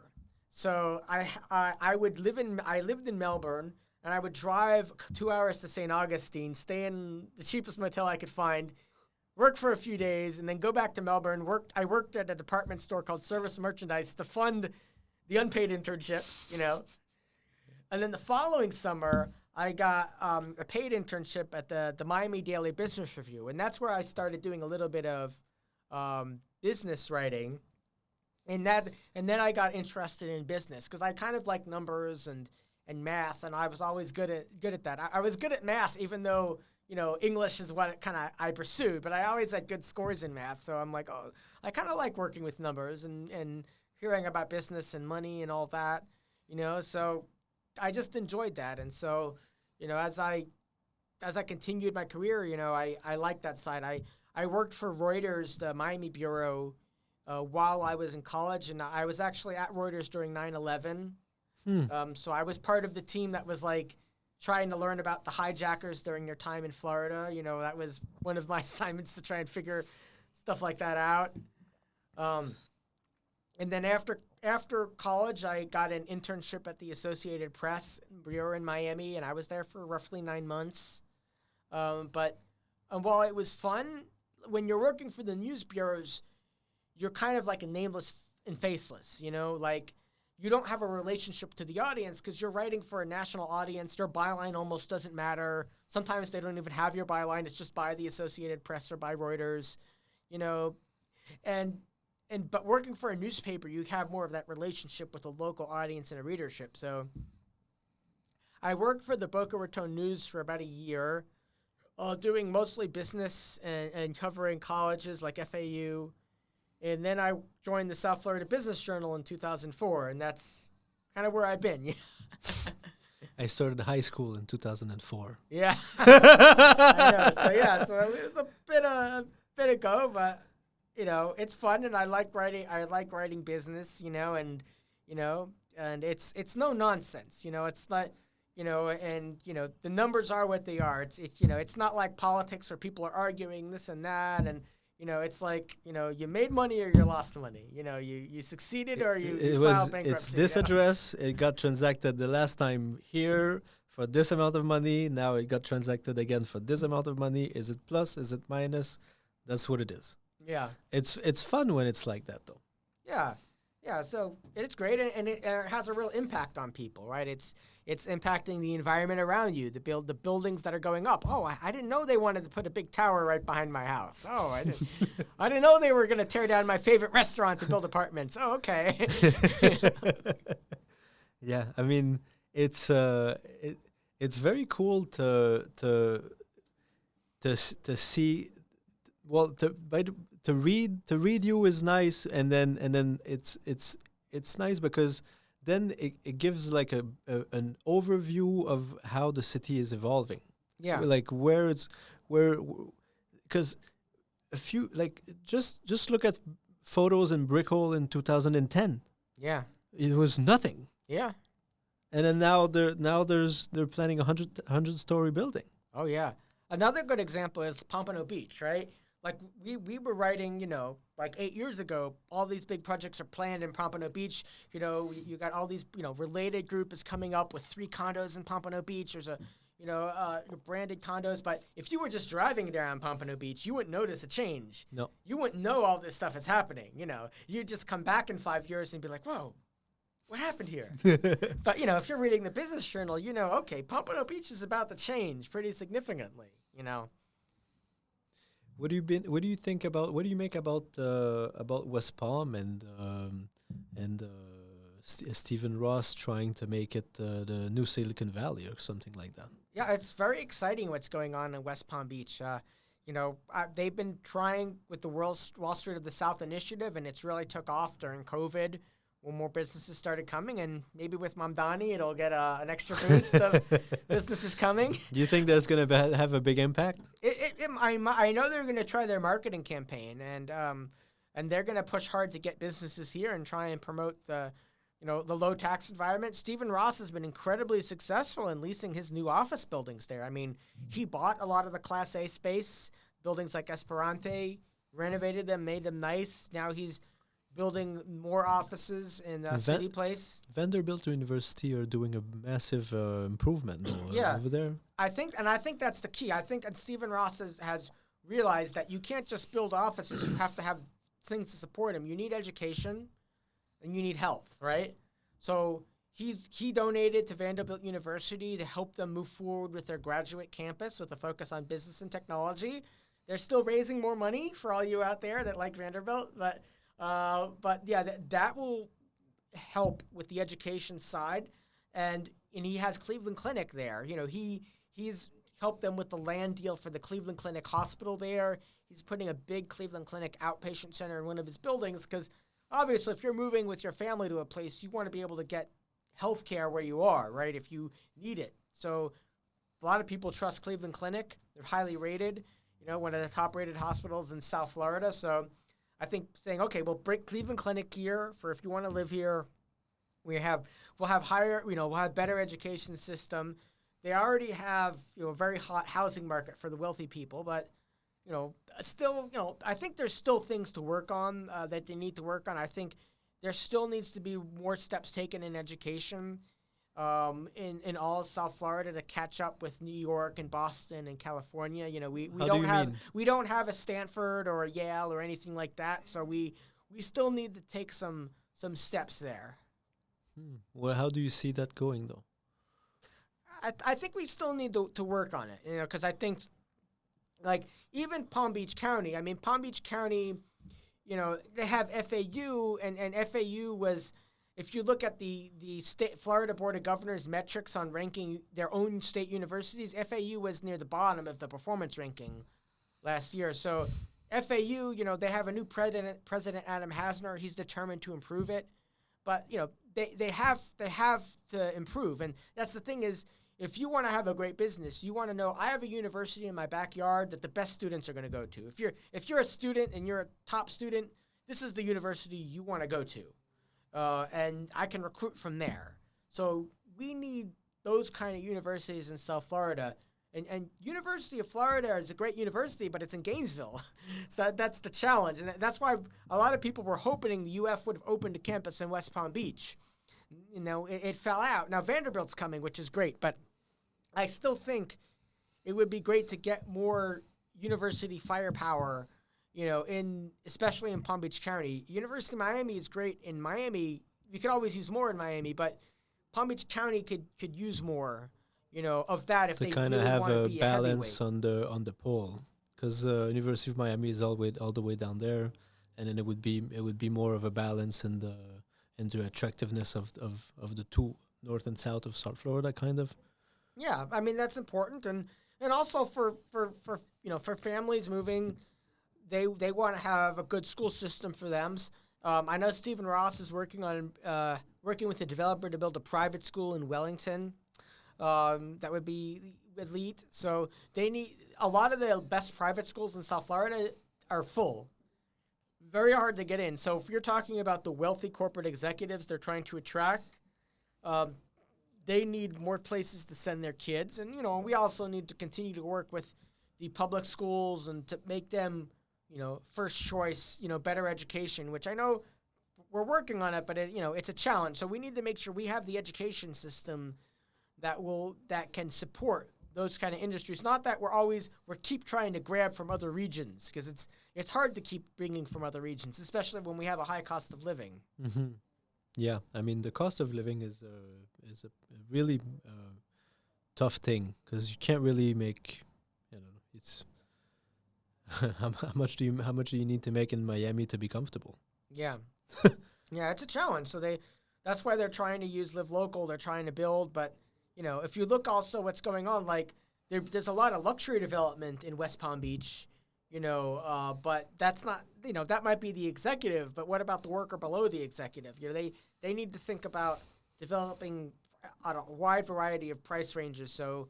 So I lived in Melbourne, and I would drive 2 hours to St. Augustine, stay in the cheapest motel I could find, work for a few days, and then go back to Melbourne. I worked at a department store called Service Merchandise to fund the unpaid internship, And then the following summer, I got a paid internship at the Miami Daily Business Review, and that's where I started doing a little bit of business writing. And then I got interested in business because I kind of like numbers and math, and I was always good at that. I was good at math, even though English is what I pursued, but I always had good scores in math. So I'm like, oh, I kind of like working with numbers and hearing about business and money and all that, So I just enjoyed that, and so as I continued my career, I liked that side. I worked for Reuters, the Miami bureau, while I was in college, and I was actually at Reuters during 9/11. So I was part of the team that was like trying to learn about the hijackers during their time in Florida. You know, that was one of my assignments to try and figure stuff like that out. And then after college, I got an internship at the Associated Press bureau in Miami, and I was there for roughly 9 months. But while it was fun, when you're working for the news bureaus, you're kind of like a nameless and faceless, you know, like you don't have a relationship to the audience because you're writing for a national audience. Your byline almost doesn't matter. Sometimes they don't even have your byline. It's just by the Associated Press or by Reuters, you know, but working for a newspaper, you have more of that relationship with a local audience and a readership. So I worked for the Boca Raton News for about a year, doing mostly business and covering colleges like FAU. And then I joined the South Florida Business Journal in 2004, and that's kind of where I've been. I started high school in 2004. Yeah. I know. So it was a bit ago, but you know, it's fun, and I like writing. I like writing business, and it's no nonsense. It's not, the numbers are what they are. It's not like politics where people are arguing this and that, and it's like, you made money or you lost money. You succeeded or you filed bankruptcy. It's this address. It got transacted the last time here for this amount of money. Now it got transacted again for this amount of money. Is it plus? Is it minus? That's what it is. Yeah. It's fun when it's like that, though. Yeah. Yeah, so it's great, and it has a real impact on people, right? It's impacting the environment around you, the buildings that are going up. Oh, I didn't know they wanted to put a big tower right behind my house. Oh, I didn't know they were going to tear down my favorite restaurant to build apartments. Oh, okay. Yeah, I mean, it's very cool to see. Well, to read you is nice, and then it's nice because then it gives like an overview of how the city is evolving. Yeah, like because a few just look at photos in Brickell in 2010. Yeah, it was nothing. Yeah, and then now they're planning a 100-story building. Oh yeah, another good example is Pompano Beach, right? Like we were writing, like 8 years ago, all these big projects are planned in Pompano Beach. You got all these, related group is coming up with 3 condos in Pompano Beach. There's branded condos. But if you were just driving down Pompano Beach, you wouldn't notice a change. No. You wouldn't know all this stuff is happening. You'd just come back in 5 years and be like, whoa, what happened here? But, if you're reading the Business Journal, okay, Pompano Beach is about to change pretty significantly, What do you think about? What do you make about West Palm and Stephen Ross trying to make it the new Silicon Valley or something like that? Yeah, it's very exciting what's going on in West Palm Beach. They've been trying with the Wall Street of the South initiative, and it's really took off during COVID when more businesses started coming, and maybe with Mamdani, it'll get an extra boost of businesses coming. Do you think that's going to have a big impact? I know they're going to try their marketing campaign, and they're going to push hard to get businesses here and try and promote the low tax environment. Stephen Ross has been incredibly successful in leasing his new office buildings there. I mean, he bought a lot of the Class A space, buildings like Esperante, renovated them, made them nice. Now he's building more offices in City Place. Vanderbilt University are doing a massive improvement over there. I think that's the key. I think that Stephen Ross has realized that you can't just build offices. You have to have things to support them. You need education, and you need health, right? So he donated to Vanderbilt University to help them move forward with their graduate campus with a focus on business and technology. They're still raising more money for all you out there that like Vanderbilt, but yeah, that will help with the education side, and he has Cleveland Clinic there. He's helped them with the land deal for the Cleveland Clinic hospital there. He's putting a big Cleveland Clinic outpatient center in one of his buildings because obviously if you're moving with your family to a place, you want to be able to get health care where you are, right, if you need it. So a lot of people trust Cleveland Clinic. They're highly rated, one of the top-rated hospitals in South Florida. So I think saying, okay, we'll bring Cleveland Clinic here for if you want to live here. We'll have higher, we'll have better education system. they already have, a very hot housing market for the wealthy people, but still, I think there's still things to work on that they need to work on. I think there still needs to be more steps taken in education in all of South Florida to catch up with New York and Boston and California. We How do don't you have mean? we don't have a Stanford or a Yale or anything like that. So we still need to take some steps there. Well, how do you see that going though? I think we still need to work on it, because I think, like, even Palm Beach County, Palm Beach County, they have FAU, and FAU was, if you look at the state Florida Board of Governors metrics on ranking their own state universities, FAU was near the bottom of the performance ranking last year. So FAU, they have a new President Adam Hasner. He's determined to improve it, but they have to improve, and that's the thing is, if you want to have a great business, you want to know I have a university in my backyard that the best students are going to go to. If you're a student and you're a top student, this is the university you want to go to, and I can recruit from there. So we need those kind of universities in South Florida. And University of Florida is a great university, but it's in Gainesville. So that's the challenge. And that's why a lot of people were hoping the UF would have opened a campus in West Palm Beach. It fell out. Now Vanderbilt's coming, which is great, but I still think it would be great to get more university firepower, especially in Palm Beach County. University of Miami is great in Miami. You could always use more in Miami, but Palm Beach County could use more, of that if To they kind of really have want to a be balance heavyweight. on the pole, because University of Miami is all the way down there, and then it would be more of a balance in the attractiveness of the two, north and south of South Florida, kind of. Yeah, that's important, and also for families moving, they want to have a good school system for them. I know Stephen Ross is working with a developer to build a private school in Wellington. That would be elite. So they need a lot of the best private schools in South Florida are full. Very hard to get in. So if you're talking about the wealthy corporate executives they're trying to attract, they need more places to send their kids. And, we also need to continue to work with the public schools and to make them, first choice, better education, which I know we're working on it, but it's a challenge. So we need to make sure we have the education system that can support those kind of industries. Not that we keep trying to grab from other regions, because it's hard to keep bringing from other regions, especially when we have a high cost of living. Mm-hmm. Yeah, the cost of living is a really tough thing, because you can't really make, it's how much do you need to make in Miami to be comfortable? Yeah, yeah, it's a challenge. So that's why they're trying to use Live Local. They're trying to build, but if you look also what's going on, like there's a lot of luxury development in West Palm Beach, but that's not, that might be the executive, but what about the worker below the executive? They need to think about developing a wide variety of price ranges. So,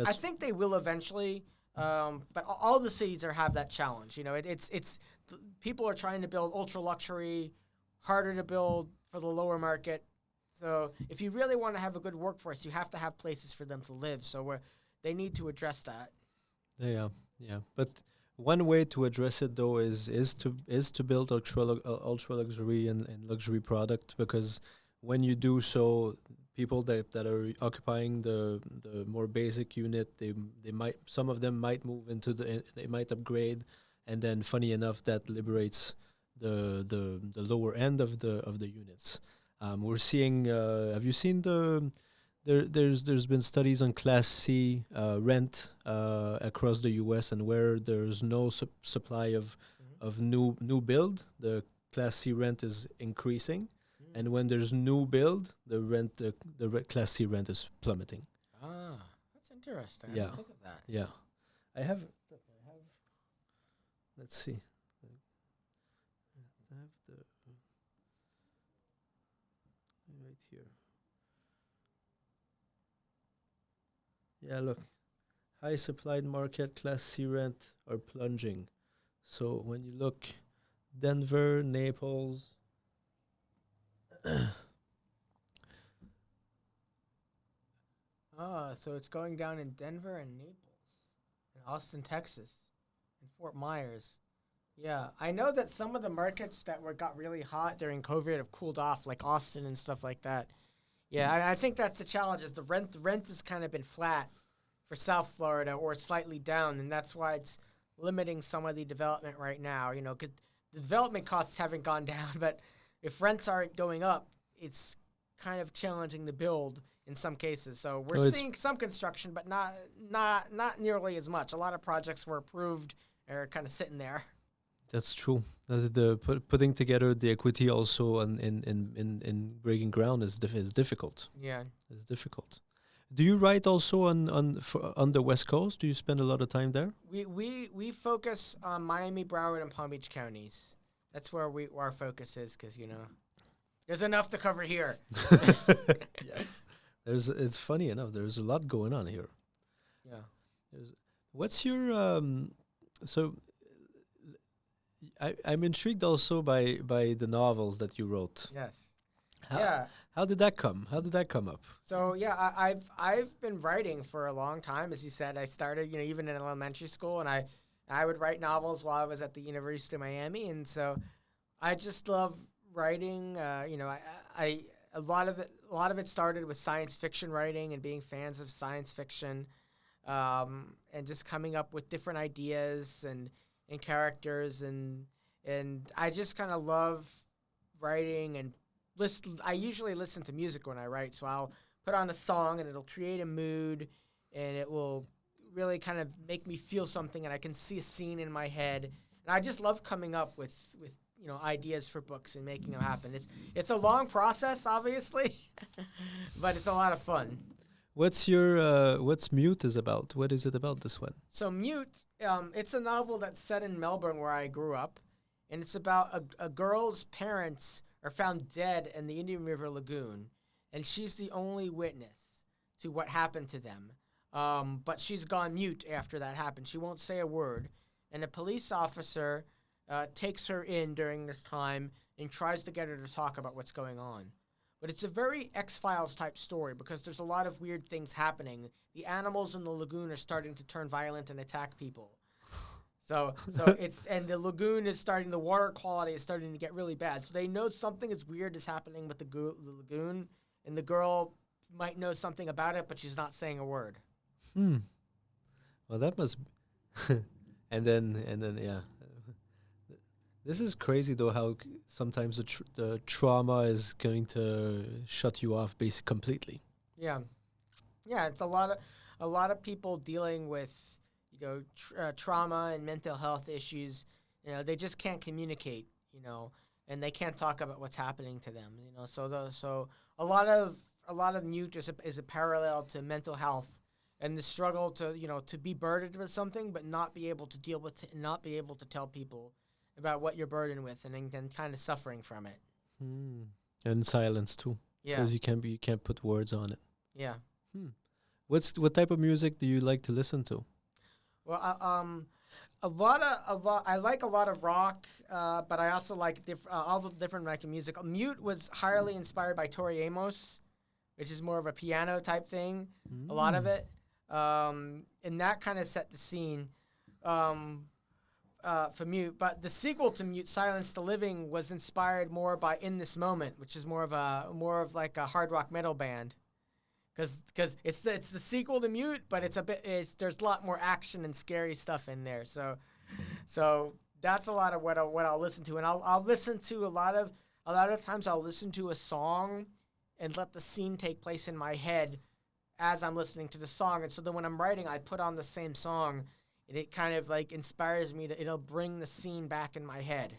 I think they will eventually, but all the cities have that challenge. It's people are trying to build ultra luxury, harder to build for the lower market. So if you really want to have a good workforce, you have to have places for them to live. So they need to address that. Yeah. But one way to address it though is to build ultra luxury and luxury product, because when you do so, people that are occupying the more basic unit, some of them might move into they might upgrade, and then funny enough that liberates the lower end of the units. We're seeing. Have you seen there's been studies on Class C rent across the U.S., and where there's no supply of new build, the Class C rent is increasing, and when there's new build, the Class C rent is plummeting. Ah, that's interesting. I Yeah. didn't think of that. Yeah, I have. Let's see. I have the right here. Yeah, look. High supplied market, Class C rent are plunging. So when you look, Denver, Naples, So it's going down in Denver and Naples, and Austin, Texas, and Fort Myers. Yeah, I know that some of the markets that got really hot during COVID have cooled off, like Austin and stuff like that. Yeah, I think that's the challenge. Is the rent has kind of been flat for South Florida or slightly down, and that's why it's limiting some of the development right now. 'Cause the development costs haven't gone down, but if rents aren't going up, it's kind of challenging the build in some cases. So we're seeing some construction, but not nearly as much. A lot of projects were approved are kind of sitting there. That's true. Putting together the equity also in breaking ground is difficult. Yeah. It's difficult. Do you write also on the West Coast? Do you spend a lot of time there? We focus on Miami, Broward, and Palm Beach counties. That's where our focus is, because there's enough to cover here. Yes. It's funny enough. There's a lot going on here. Yeah. What's your so? I'm intrigued also by the novels that you wrote. Yes. Yeah. How did that come? How did that come up? So yeah, I've been writing for a long time. As you said, I started even in elementary school, and I would write novels while I was at the University of Miami, and so I just love writing. I a lot of it started with science fiction writing and being fans of science fiction, and just coming up with different ideas and characters, and I just kind of love writing and I usually listen to music when I write, so I'll put on a song and it'll create a mood, and it will really kind of make me feel something, and I can see a scene in my head, and I just love coming up with ideas for books and making them happen. It's a long process, obviously, but it's a lot of fun. What's Mute is about? What is it about, this one? So Mute, it's a novel that's set in Melbourne, where I grew up, and it's about a girl's parents are found dead in the Indian River Lagoon, and she's the only witness to what happened to them. But she's gone mute after that happened. She won't say a word, and a police officer takes her in during this time and tries to get her to talk about what's going on. But it's a very X-Files type story, because there's a lot of weird things happening. The animals in the lagoon are starting to turn violent and attack people. So and the lagoon is the water quality is starting to get really bad. So they know something is weird is happening with the lagoon, and the girl might know something about it, but she's not saying a word. Well, that must and then yeah. This is crazy though, how sometimes the trauma is going to shut you off completely. Yeah. Yeah, it's a lot of people dealing with trauma and mental health issues. They just can't communicate, and they can't talk about what's happening to them. So a lot of Mute is a parallel to mental health and the struggle to be burdened with something, but not be able to deal with it, and not be able to tell people about what you're burdened with, and then kind of suffering from it. And silence too. Yeah. Because you can't put words on it. Yeah. What type of music do you like to listen to? Well, I like a lot of rock, but I also like all the different like music. Mute was highly inspired by Tori Amos, which is more of a piano type thing. A lot of it, and that kind of set the scene for Mute. But the sequel to Mute, Silence the Living, was inspired more by In This Moment, which is more of like a hard rock metal band. Because it's the sequel to Mute, but there's a lot more action and scary stuff in there. So that's a lot of what I'll listen to, and I'll listen to a lot of times I'll listen to a song and let the scene take place in my head as I'm listening to the song, and so then when I'm writing, I put on the same song, and it kind of like inspires me it'll bring the scene back in my head.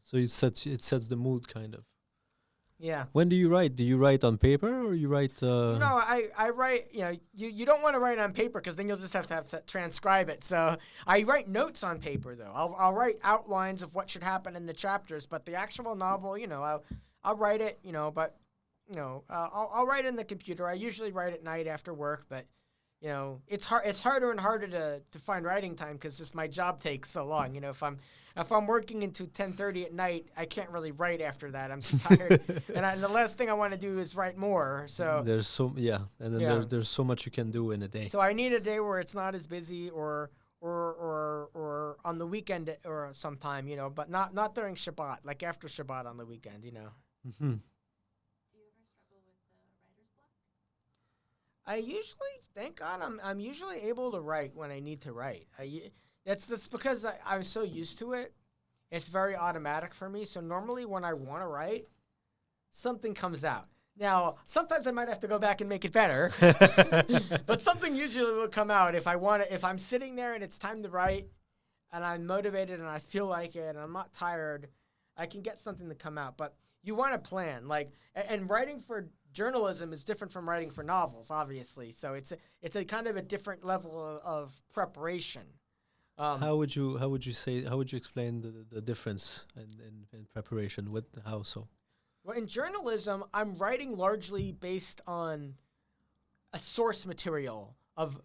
So it sets the mood kind of. Yeah. When do you write? Do you write on paper or you write? No, I write. You don't want to write on paper because then you'll just have to transcribe it. So I write notes on paper though. I'll write outlines of what should happen in the chapters, but the actual novel, I'll write it. But I'll write in the computer. I usually write at night after work, but it's hard. It's harder and harder to find writing time because just my job takes so long. If I'm working into 10:30 at night, I can't really write after that. I'm too tired, and the last thing I want to do is write more. So and then there's so much you can do in a day. So I need a day where it's not as busy, or on the weekend or sometime, but not during Shabbat, like after Shabbat on the weekend, Mm-hmm. I usually, thank God, I'm usually able to write when I need to write. That's because I'm so used to it. It's very automatic for me. So normally when I want to write, something comes out. Now, sometimes I might have to go back and make it better, but something usually will come out if I'm sitting there and it's time to write and I'm motivated and I feel like it and I'm not tired, I can get something to come out. But you want to plan, and writing for journalism is different from writing for novels, obviously. So it's a kind of a different level of preparation. How would you explain the difference in preparation? How so? Well, in journalism, I'm writing largely based on a source material of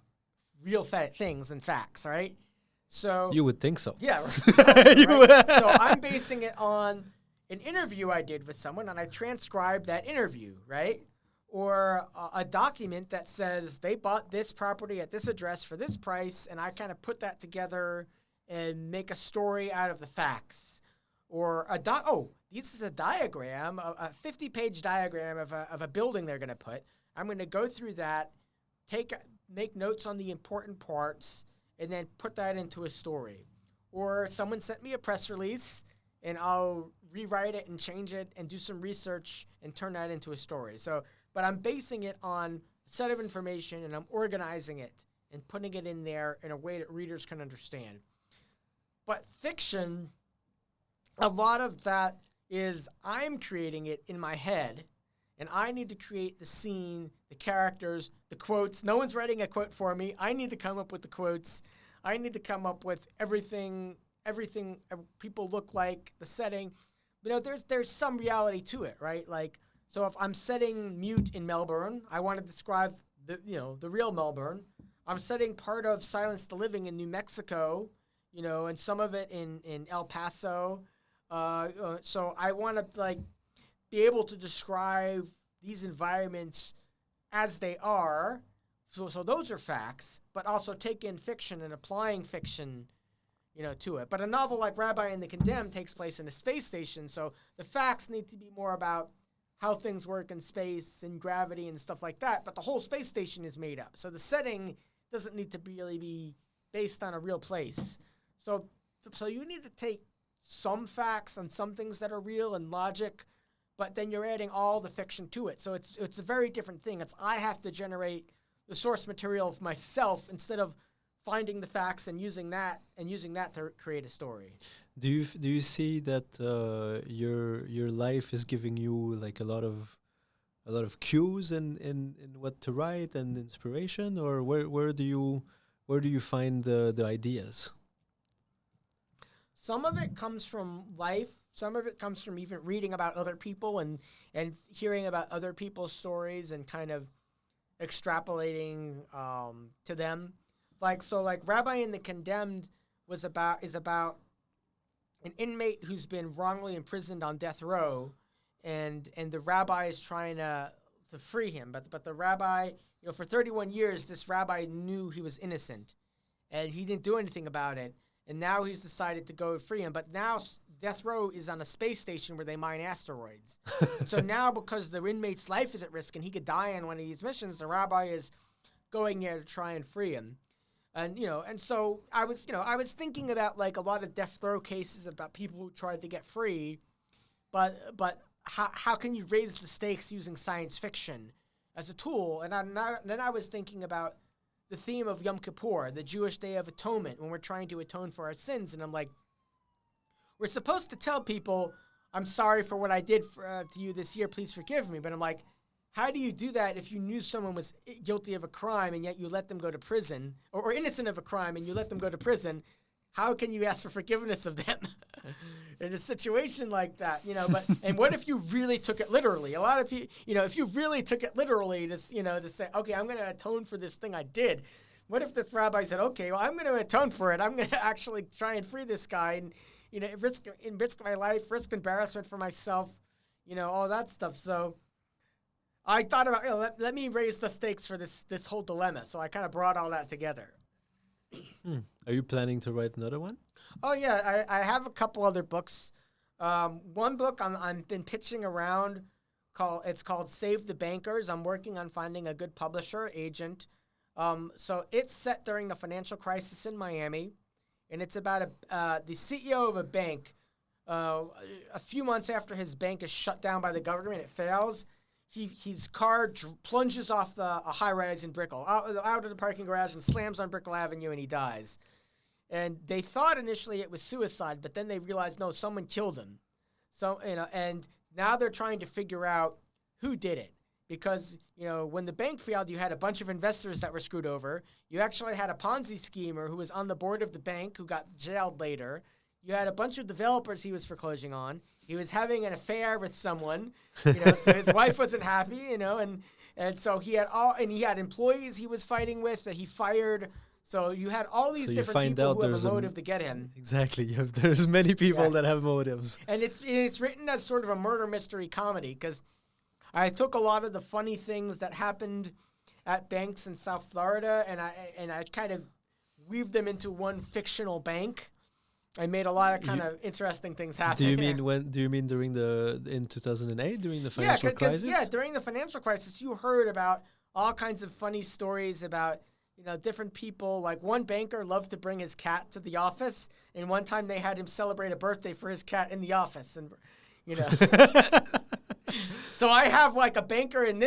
real things and facts, right? So you would think so. Yeah, right? So I'm basing it on an interview I did with someone, and I transcribed that interview, right? Or a document that says they bought this property at this address for this price, and I kind of put that together and make a story out of the facts. Or this is a diagram, a 50-page diagram of a building they're going to put. I'm going to go through that, make notes on the important parts, and then put that into a story. Or someone sent me a press release, and I'll rewrite it and change it and do some research and turn that into a story. But I'm basing it on a set of information, and I'm organizing it and putting it in there in a way that readers can understand. But fiction, a lot of that is I'm creating it in my head, and I need to create the scene, the characters, the quotes. No one's writing a quote for me. I need to come up with the quotes. I need to come up with everything people look like, the setting. There's some reality to it, right? So if I'm setting Mute in Melbourne, I want to describe the real Melbourne. I'm setting part of Silence the Living in New Mexico, and some of it in El Paso. So I want to be able to describe these environments as they are. So those are facts, but also take in fiction and applying fiction, to it. But a novel like Rabbi and the Condemned takes place in a space station, so the facts need to be more about how things work in space and gravity and stuff like that. But the whole space station is made up, so the setting doesn't need to really be based on a real place. So you need to take some facts and some things that are real and logic, but then you're adding all the fiction to it. So it's a very different thing. I have to generate the source material of myself instead of finding the facts and using that to create a story. Do you see that your life is giving you a lot of cues in what to write and inspiration, or where do you find the ideas? Some of it comes from life. Some of it comes from even reading about other people and hearing about other people's stories and kind of extrapolating to them. Rabbi and the Condemned is about an inmate who's been wrongly imprisoned on death row, and the rabbi is trying to free him. But the rabbi, for 31 years, this rabbi knew he was innocent, and he didn't do anything about it. And now he's decided to go free him. But now death row is on a space station where they mine asteroids. So now, because the inmate's life is at risk and he could die on one of these missions, the rabbi is going there to try and free him. And so I was thinking about a lot of death row cases about people who tried to get free, but how can you raise the stakes using science fiction as a tool? And then I was thinking about the theme of Yom Kippur, the Jewish Day of Atonement, when we're trying to atone for our sins. And I'm like, we're supposed to tell people, I'm sorry for what I did to you this year, please forgive me. But I'm like, how do you do that if you knew someone was guilty of a crime and yet you let them go to prison, or innocent of a crime and you let them go to prison? How can you ask for forgiveness of them? in a situation like that, but, and what if you really took it literally? A lot of people, if you really took it literally to say, okay, I'm going to atone for this thing I did. What if this rabbi said, okay, well, I'm going to atone for it. I'm going to actually try and free this guy and, risk my life, risk embarrassment for myself, all that stuff. So I thought about, let me raise the stakes for this whole dilemma. So I kind of brought all that together. Are you planning to write another one? Oh, yeah. I have a couple other books. One book I've been pitching around, it's called Save the Bankers. I'm working on finding a good publisher, agent. So it's set during the financial crisis in Miami, and it's about the CEO of a bank. A few months after his bank is shut down by the government, it fails. His car plunges off a high-rise in Brickell, out of the parking garage and slams on Brickell Avenue, and he dies. And they thought initially it was suicide, but then they realized, no, someone killed him. So, and now they're trying to figure out who did it. Because, when the bank failed, you had a bunch of investors that were screwed over. You actually had a Ponzi schemer who was on the board of the bank who got jailed later. You had a bunch of developers he was foreclosing on. He was having an affair with someone, so his wife wasn't happy, and so he had employees he was fighting with that he fired. So you had all these different people who have a motive to get him. Exactly. There's many people that have motives. And it's written as sort of a murder mystery comedy because I took a lot of the funny things that happened at banks in South Florida and I kind of weaved them into one fictional bank. I made a lot of kind of interesting things happen. Do you mean in 2008 during the financial crisis? Yeah, during the financial crisis, you heard about all kinds of funny stories about different people. Like one banker loved to bring his cat to the office, and one time they had him celebrate a birthday for his cat in the office, and So I have like a banker, and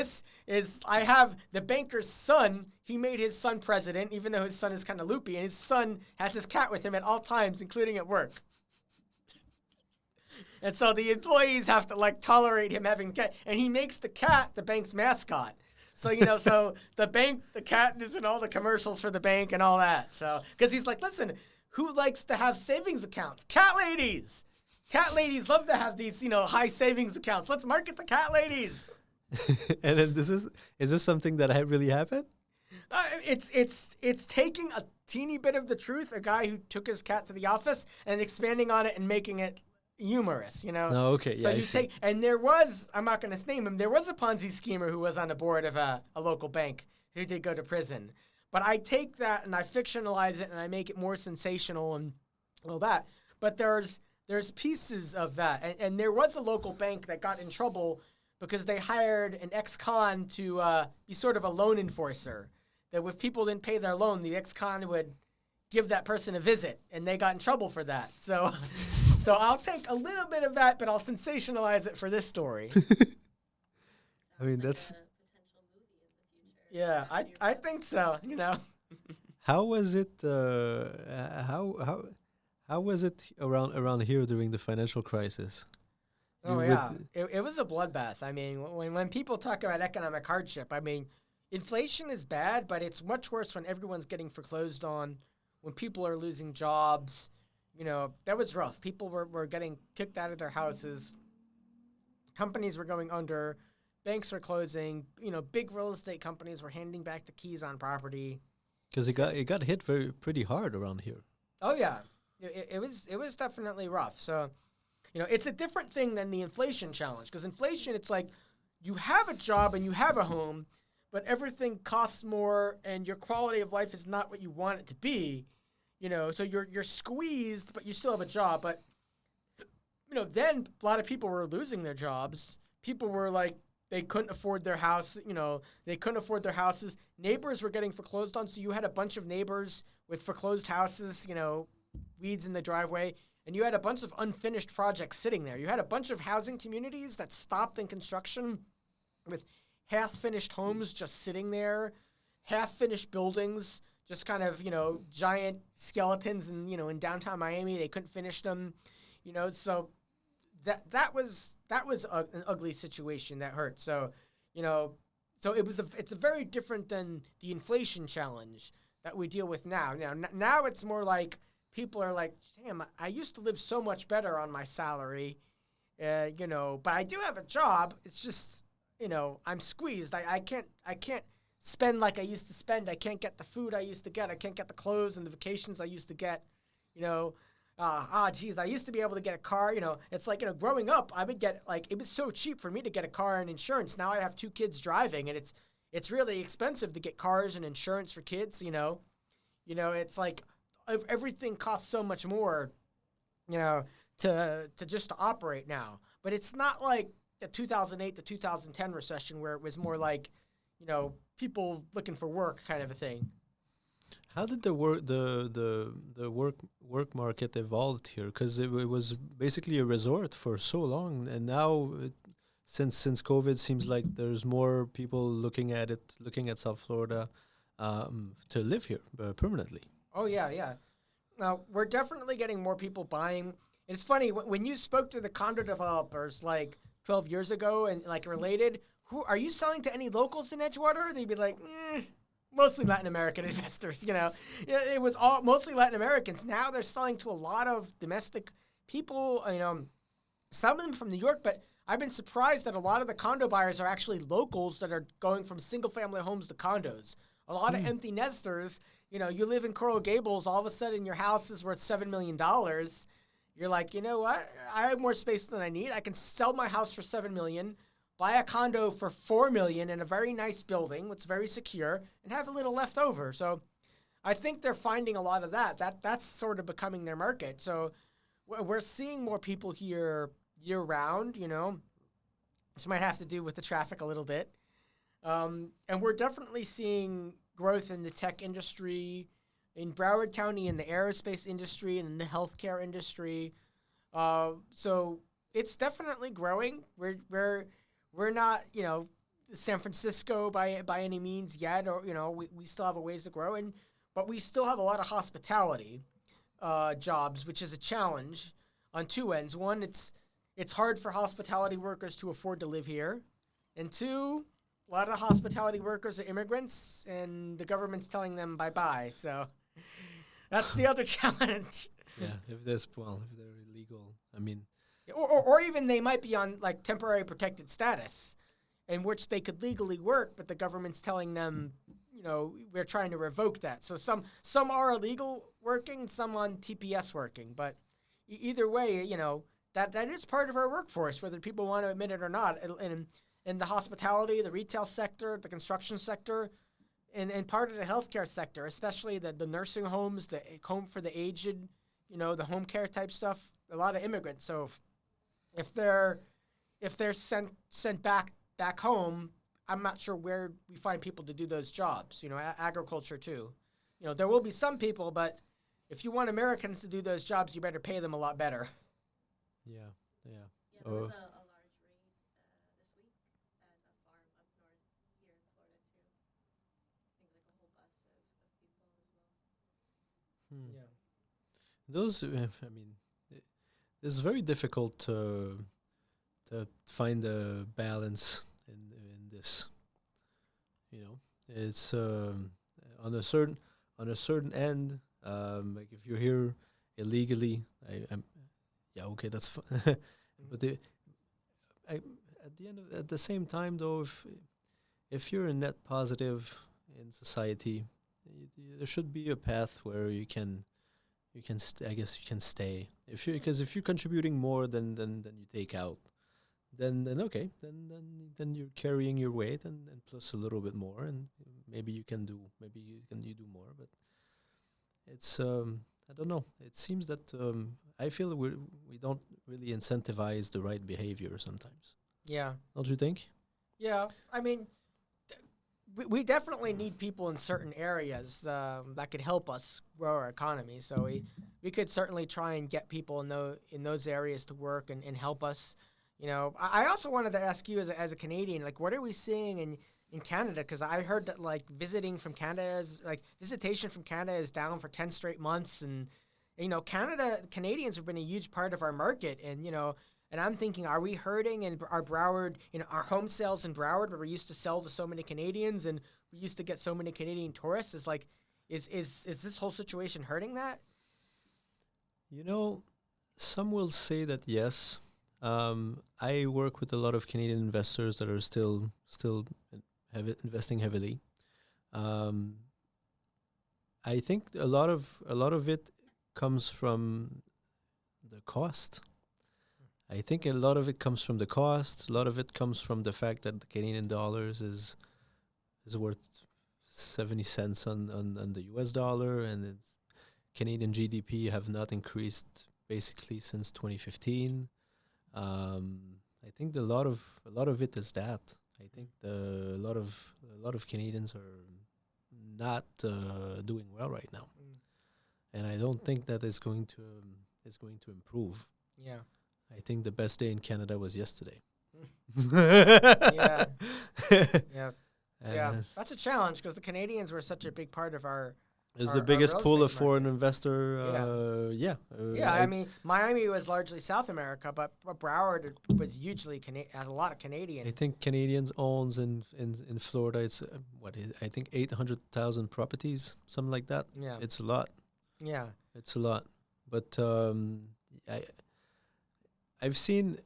I have the banker's son. He made his son president, even though his son is kind of loopy, and his son has his cat with him at all times, including at work. And so the employees have to tolerate him having cat, and he makes the cat the bank's mascot. So, so the cat is in all the commercials for the bank and all that. So, because he's like, listen, who likes to have savings accounts? Cat ladies. Cat ladies love to have these, high savings accounts. Let's market the cat ladies. And then is this something that really happened? It's taking a teeny bit of the truth, a guy who took his cat to the office, and expanding on it and making it humorous, Oh, okay. So yeah, and there was, I'm not going to name him, there was a Ponzi schemer who was on the board of a local bank who did go to prison. But I take that and I fictionalize it and I make it more sensational and all that. But there's pieces of that. And there was a local bank that got in trouble because they hired an ex-con to be sort of a loan enforcer. That if people didn't pay their loan, the ex-con would give that person a visit, and they got in trouble for that. So I'll take a little bit of that, but I'll sensationalize it for this story. I mean, that's... Yeah, I think so, How was it, how was it around here during the financial crisis? Oh, yeah. It was a bloodbath. I mean, when people talk about economic hardship, I mean, inflation is bad, but it's much worse when everyone's getting foreclosed on, when people are losing jobs. That was rough. People were getting kicked out of their houses. Companies were going under. Banks were closing. Big real estate companies were handing back the keys on property. Because it got hit pretty hard around here. Oh, yeah. It was definitely rough. So, it's a different thing than the inflation challenge. Because inflation, it's like you have a job and you have a home, but everything costs more and your quality of life is not what you want it to be. So you're squeezed, but you still have a job. But, then a lot of people were losing their jobs. People were like, they couldn't afford their house. They couldn't afford their houses. Neighbors were getting foreclosed on. So you had a bunch of neighbors with foreclosed houses, weeds in the driveway. And you had a bunch of unfinished projects sitting there. You had a bunch of housing communities that stopped in construction with half-finished homes just sitting there, half-finished buildings, just kind of, giant skeletons in downtown Miami. They couldn't finish them, so that was an ugly situation that hurt. So, so it's a very different than the inflation challenge that we deal with now. Now it's more like people are like, damn, I used to live so much better on my salary, but I do have a job. It's just, I'm squeezed. I can't spend like I used to spend. I can't get the food I used to get. I can't get the clothes and the vacations I used to get, geez, I used to be able to get a car. It's like, growing up, I would get, like, it was so cheap for me to get a car and insurance. Now I have 2 kids driving, and it's really expensive to get cars and insurance for kids, It's like everything costs so much more, to just to operate now. But it's not like the 2008 to 2010 recession where it was more like, people looking for work kind of a thing. How did the work market evolved here? Because it was basically a resort for so long, and now since COVID, seems like there's more people looking at South Florida to live here permanently. Oh yeah. Now we're definitely getting more people buying. It's funny when you spoke to the condo developers like 12 years ago and like related. Who are you selling to? Any locals in Edgewater? They'd be like, mostly Latin American investors, It was all mostly Latin Americans. Now they're selling to a lot of domestic people, some of them from New York, but I've been surprised that a lot of the condo buyers are actually locals that are going from single-family homes to condos. A lot of empty nesters, you live in Coral Gables, all of a sudden your house is worth $7 million. You're like, you know what? I have more space than I need. I can sell my house for $7 million, buy a condo for $4 million in a very nice building, it's very secure, and have a little left over. So I think they're finding a lot of that. That's sort of becoming their market. So we're seeing more people here year-round, This might have to do with the traffic a little bit. And we're definitely seeing growth in the tech industry, in Broward County, in the aerospace industry, and in the healthcare industry. So it's definitely growing. We're not, San Francisco by any means yet, or we still have a ways to grow, but we still have a lot of hospitality jobs, which is a challenge on 2 ends. One, it's hard for hospitality workers to afford to live here, and 2, a lot of the hospitality workers are immigrants, and the government's telling them bye-bye. So that's the other challenge. Yeah, if they're illegal, I mean. Or even they might be on like temporary protected status in which they could legally work, but the government's telling them, we're trying to revoke that. So some are illegal working, some on TPS working. But either way, that is part of our workforce, whether people want to admit it or not. In the hospitality, the retail sector, the construction sector, and part of the healthcare sector, especially the nursing homes, the home for the aged, the home care type stuff, a lot of immigrants. So if they're sent back home, I'm not sure where we find people to do those jobs. Agriculture too. There will be some people, but if you want Americans to do those jobs, you better pay them a lot better. Yeah. Yeah, there was a large raid this week at a farm up north here in Florida too. I think like a whole bus of people as well. Yeah. Those, it's very difficult to find a balance in this. It's on a certain end. Like if you're here illegally, okay, that's fine. But at the same time, though, if you're a net positive in society, there should be a path where you can I guess you can stay because if you're contributing more than you take out, then okay, then you're carrying your weight and plus a little bit more, and maybe you do more, but it's I don't know. It seems that I feel we don't really incentivize the right behavior sometimes. Yeah. Don't you think? Yeah. I mean, we definitely need people in certain areas that could help us grow our economy. So we could certainly try and get people in those areas to work and help us. I also wanted to ask you as a Canadian, like, what are we seeing in Canada? Because I heard that like visitation from Canada is down for 10 straight months, and Canadians have been a huge part of our market, and I'm thinking, are we hurting in our Broward, our home sales in Broward, where we used to sell to so many Canadians and we used to get so many Canadian tourists? Is this whole situation hurting that? You know, some will say that yes. I work with a lot of Canadian investors that are still investing heavily. Um, I think a lot of it comes from the cost. I think a lot of it comes from the cost. A lot of it comes from the fact that the Canadian dollars is worth 70 cents on the US dollar, and Canadian GDP have not increased basically since 2015. Um, I think a lot of it is that. I think a lot of Canadians are not doing well right now, Mm. and I don't think that is going to improve. Yeah. I think the best day in Canada was yesterday. Yeah. Yeah. Yeah. Uh, That's a challenge because the Canadians were such a big part of our is our, the our biggest real pool estate of foreign market. investor. Yeah. Yeah. Yeah, I mean, Miami was largely South America, but Broward was hugely has a lot of I Canadian. think Canadians owns in Florida. It's I think 800,000 properties, something like that. Yeah, It's a lot. yeah, It's a lot. But I I've seen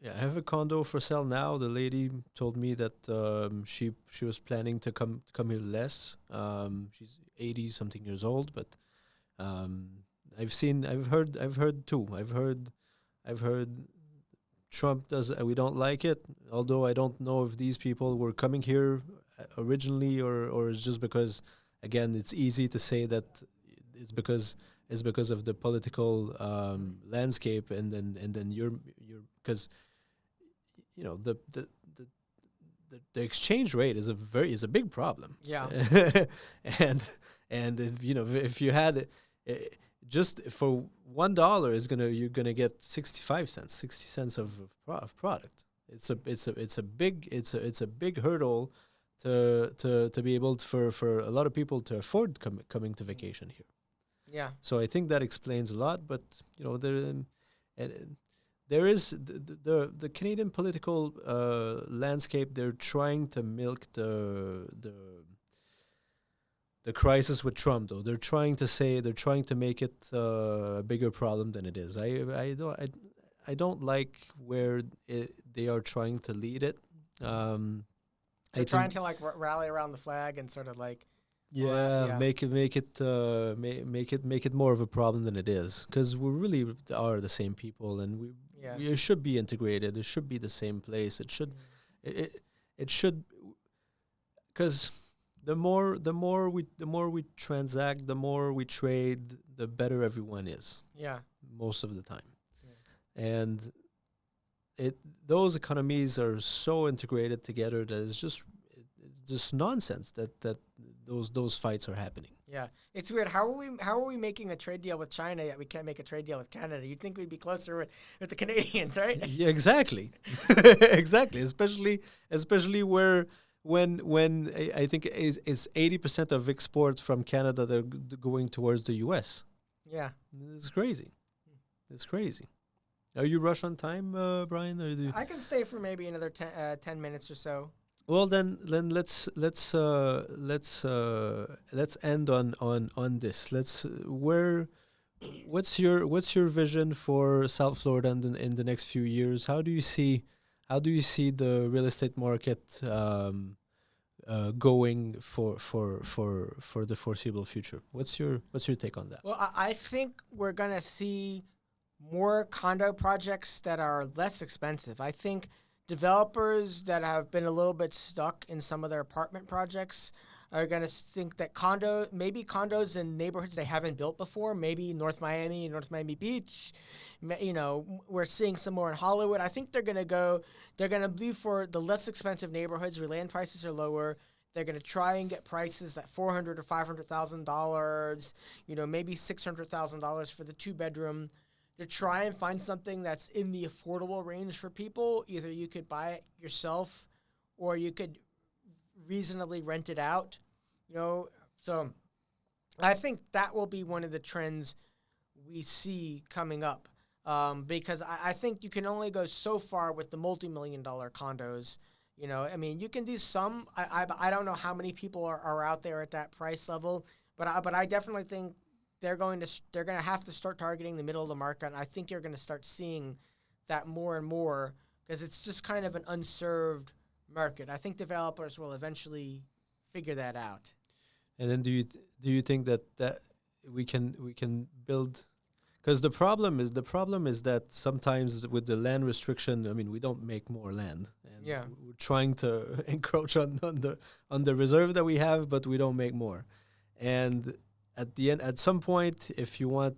yeah, I have a condo for sale now. The lady told me that she was planning to come here less. She's 80 something years old, but I've heard too. I've heard Trump does. We don't like it. Although I don't know if these people were coming here originally, or it's just because, again, it's easy to say that it's because of the political landscape, and then you're because the exchange rate is a big problem. yeah, and if you had just for $1 you're gonna get 65 cents, 60 cents of product. It's a big hurdle to be able for a lot of people to afford coming to vacation here. yeah, So I think that explains a lot. But there is the Canadian political landscape. They're trying to milk the crisis with Trump, though. They're trying to make it a bigger problem than it is. I don't like where they are trying to lead it. they're I trying think to like rally around the flag and sort of like yeah, yeah. make it more of a problem than it is, because we really are the same people, and Yeah. we should be integrated. It should be the same place. It should, because the more we transact, the more we trade, the better everyone is Yeah, most of the time. Yeah. And those economies are so integrated together that it's just nonsense that those fights are happening. yeah. It's weird. How are we making a trade deal with China yet we can't make a trade deal with Canada? You'd think we'd be closer with the Canadians, right? Yeah, exactly. Exactly. Especially where when I think is 80% of exports from Canada, they're going towards the US. Yeah. It's crazy. It's crazy. Are you rush on time, Brian? Or I can stay for maybe another 10 minutes or so. well, then let's end on this. What's your vision for South Florida in the next few years? How do you see the real estate market going for the foreseeable future? What's your take on that? Well, I think we're going to see more condo projects that are less expensive. I think developers that have been a little bit stuck in some of their apartment projects are going to think that maybe condos in neighborhoods they haven't built before, maybe North Miami Beach. We're seeing some more in Hollywood. I think they're going to leave for the less expensive neighborhoods where land prices are lower. They're going to try and get prices at $400,000 or $500,000, maybe $600,000 for the 2-bedroom. To try and find something that's in the affordable range for people. Either you could buy it yourself or you could reasonably rent it out. So I think that will be one of the trends we see coming up. Because I think you can only go so far with the multi-million-dollar condos. You can do some. I don't know how many people are out there at that price level, but I definitely think they're going to have to start targeting the middle of the market. And I think you're going to start seeing that more and more because it's just kind of an unserved market. I think developers will eventually figure that out. And then do you think that we can build? Because the problem is that sometimes with the land restriction, I mean, we don't make more land, and Yeah. we're trying to encroach on the reserve that we have, but we don't make more. And at the end, at some point, if you're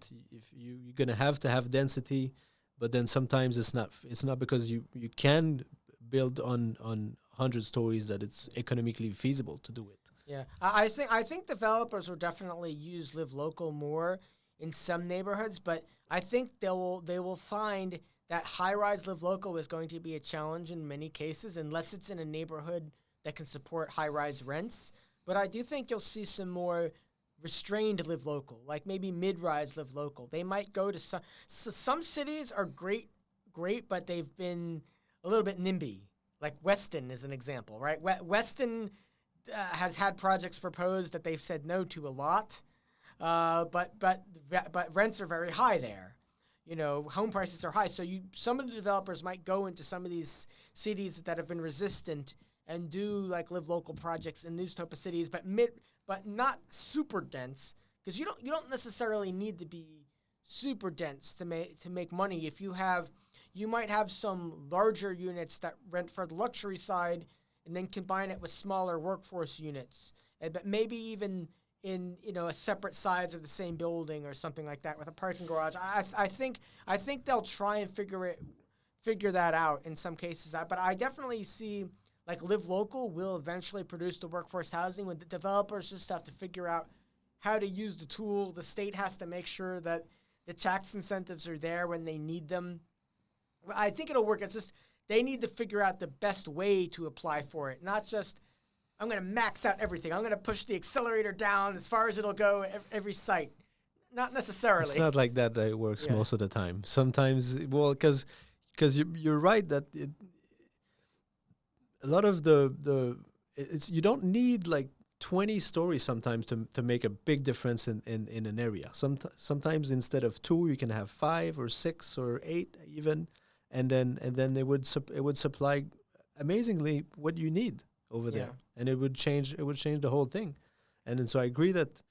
gonna have to have density, but then sometimes it's not because you can build on 100 stories that it's economically feasible to do it. Yeah, I think developers will definitely use live local more in some neighborhoods, but I think they will find that high rise live local is going to be a challenge in many cases unless it's in a neighborhood that can support high rise rents. But I do think you'll see some more restrained live local, like maybe mid rise live local. They might go to some cities are great, but they've been a little bit NIMBY. Like Weston is an example, right? Weston has had projects proposed that they've said no to a lot, but rents are very high there. You know, home prices are high, so some of the developers might go into some of these cities that have been resistant and do like live local projects in these type of cities, but not super dense, because you don't necessarily need to be super dense to make money. If you might have some larger units that rent for the luxury side and then combine it with smaller workforce units, but maybe even in a separate sides of the same building or something like that with a parking garage. I think they'll try and figure that out in some cases. But I definitely see like live local will eventually produce the workforce housing when the developers just have to figure out how to use the tool. The state has to make sure that the tax incentives are there when they need them. I think it'll work. It's just they need to figure out the best way to apply for it, not just I'm going to max out everything. I'm going to push the accelerator down as far as it'll go every site. Not necessarily. It's not like that it works most of the time. Sometimes, well, because you're right that a lot of it's you don't need like 20 stories sometimes to make a big difference in an area. Sometimes instead of 2, you can have 5 or 6 or 8 even, and then it would supply amazingly what you need over there, and it would change the whole thing. And then so I agree that.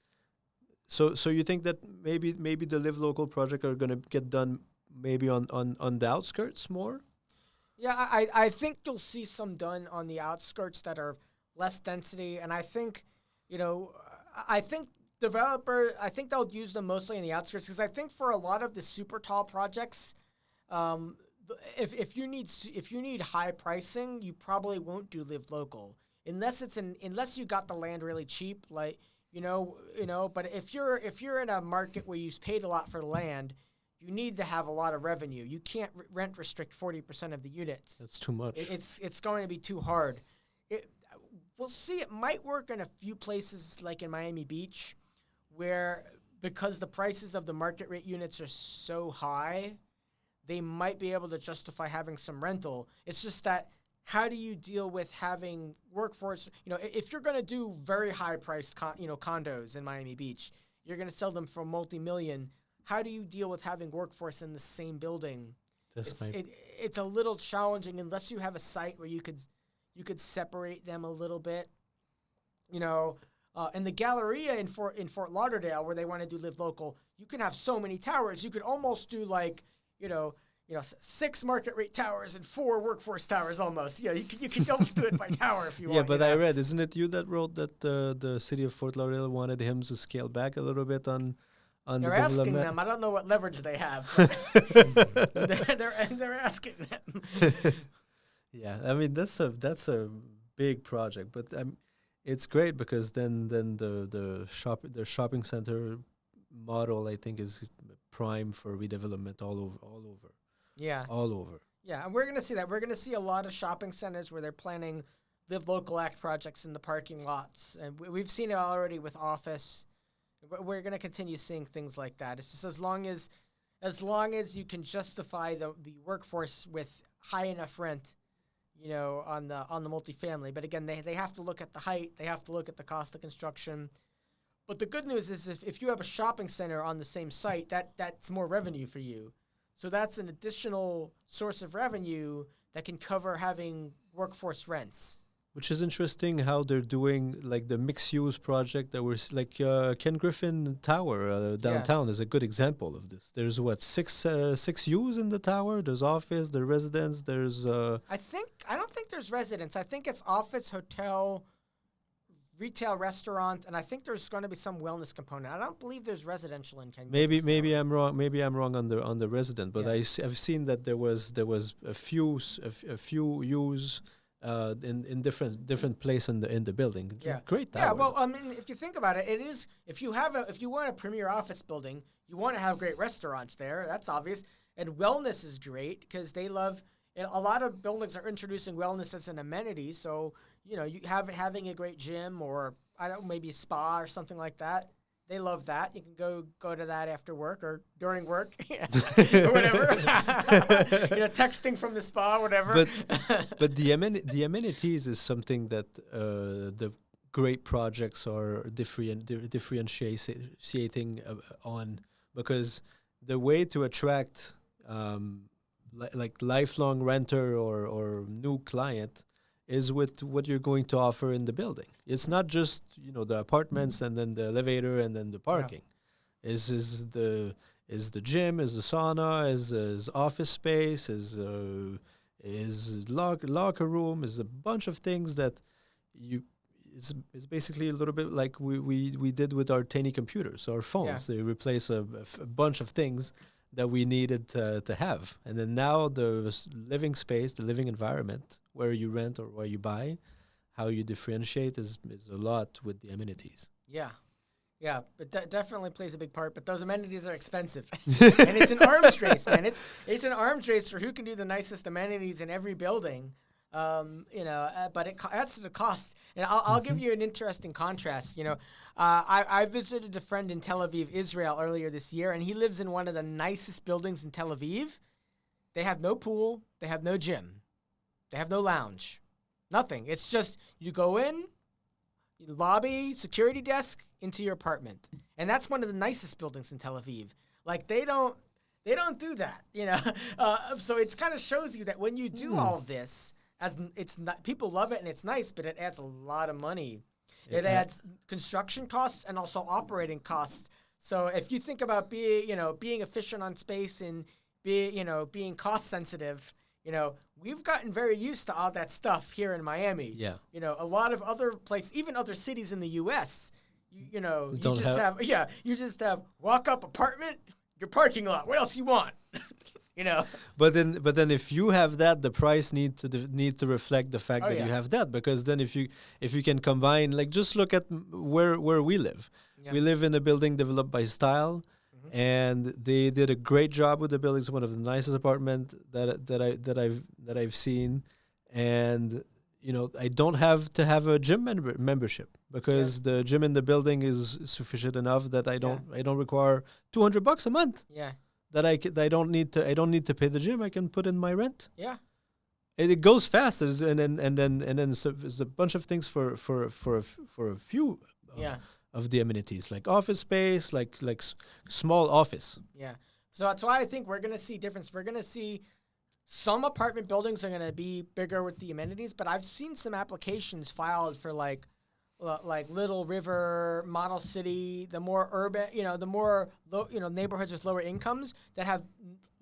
So you think that maybe the live local project are going to get done maybe on the outskirts more? Yeah, I think you'll see some done on the outskirts that are less density, and I think they'll use them mostly in the outskirts because I think for a lot of the super tall projects, if you need high pricing, you probably won't do live local unless you got the land really cheap, like But if you're in a market where you paid a lot for the land, you need to have a lot of revenue. You can't rent restrict 40% of the units. That's too much. It's going to be too hard. We'll see. It might work in a few places like in Miami Beach, where because the prices of the market rate units are so high, they might be able to justify having some rental. It's just that how do you deal with having workforce? If you're going to do very high priced condos in Miami Beach, you're going to sell them for multi-million. How do you deal with having workforce in the same building? It's a little challenging unless you have a site where you could separate them a little bit. In the Galleria in Fort Lauderdale, where they want to do live local, you can have so many towers. You could almost do 6 market rate towers and 4 workforce towers almost. You can almost do it by tower if you want. Yeah, but I read, isn't it you that wrote that the city of Fort Lauderdale wanted him to scale back a little bit on they're the asking development? them. I don't know what leverage they have. They're asking them. Yeah, I mean that's a big project, but it's great because then the shopping center model I think is prime for redevelopment all over. Yeah. All over. Yeah, and we're going to see that. We're going to see a lot of shopping centers where they're planning live local act projects in the parking lots, and we've seen it already with office. We're going to continue seeing things like that. It's just as long as you can justify the workforce with high enough rent, on the multifamily. But again, they have to look at the height. They have to look at the cost of construction. But the good news is if you have a shopping center on the same site, that's more revenue for you. So that's an additional source of revenue that can cover having workforce rents. Which is interesting how they're doing like the mixed-use project that was like Ken Griffin Tower downtown is a good example of this. There's what six U's in the tower. There's office, there's residence, there's. I don't think there's residence. I think it's office, hotel, retail, restaurant, and I think there's going to be some wellness component. I don't believe there's residential in Ken. Maybe I'm wrong. Maybe I'm wrong on the resident, but I've seen that there was a few U's. In different place in the building. Great tower. Yeah, well, I mean, if you think about it, it is if you want a premier office building, you want to have great restaurants there. That's obvious. And wellness is great because they love. A lot of buildings are introducing wellness as an amenity. So you having a great gym or maybe a spa or something like that. They love that. You can go to that after work or during work, or whatever. Texting from the spa, whatever. But the amenities is something that the great projects are differentiating on, because the way to attract like lifelong renter or new client is with what you're going to offer in the building. It's not just the apartments and then the elevator and then the parking. Is the gym, is the sauna, is office space, is locker room, is a bunch of things that it's basically a little bit like we did with our tiny computers, our phones. They replace a bunch of things that we needed to have. And then now the living space, the living environment, where you rent or where you buy, how you differentiate is a lot with the amenities. Yeah, but that definitely plays a big part. But those amenities are expensive. And it's an arms race, man. It's an arms race for who can do the nicest amenities in every building. But it adds to the cost. And I'll give you an interesting contrast. I visited a friend in Tel Aviv, Israel, earlier this year, and he lives in one of the nicest buildings in Tel Aviv. They have no pool. They have no gym. They have no lounge. Nothing. It's just you go in, lobby, security desk, into your apartment. And that's one of the nicest buildings in Tel Aviv. Like, they don't do that, So it kind of shows you that when you do all of this, people love it and it's nice, but it adds a lot of money. It adds construction costs and also operating costs. So if you think about being efficient on space and being cost sensitive, we've gotten very used to all that stuff here in Miami. Yeah. A lot of other places, even other cities in the U.S., you just have walk up apartment, your parking lot. What else you want? But then if you have that, the price need to reflect the fact that you have that, because then if you can combine, like, just look at where we live. Yeah. We live in a building developed by Style, and they did a great job with the building. It's one of the nicest apartments that I've seen, and I don't have to have a gym membership because the gym in the building is sufficient enough that I don't require $200 a month. Yeah. That I don't need to pay the gym. I can put in my rent. Yeah, it goes fast, and then it's a bunch of things for a few of the amenities, like office space, like small office. Yeah, so that's why I think we're gonna see difference. We're gonna see some apartment buildings are gonna be bigger with the amenities, but I've seen some applications filed for like Little River, Model City, the more urban, the more neighborhoods with lower incomes that have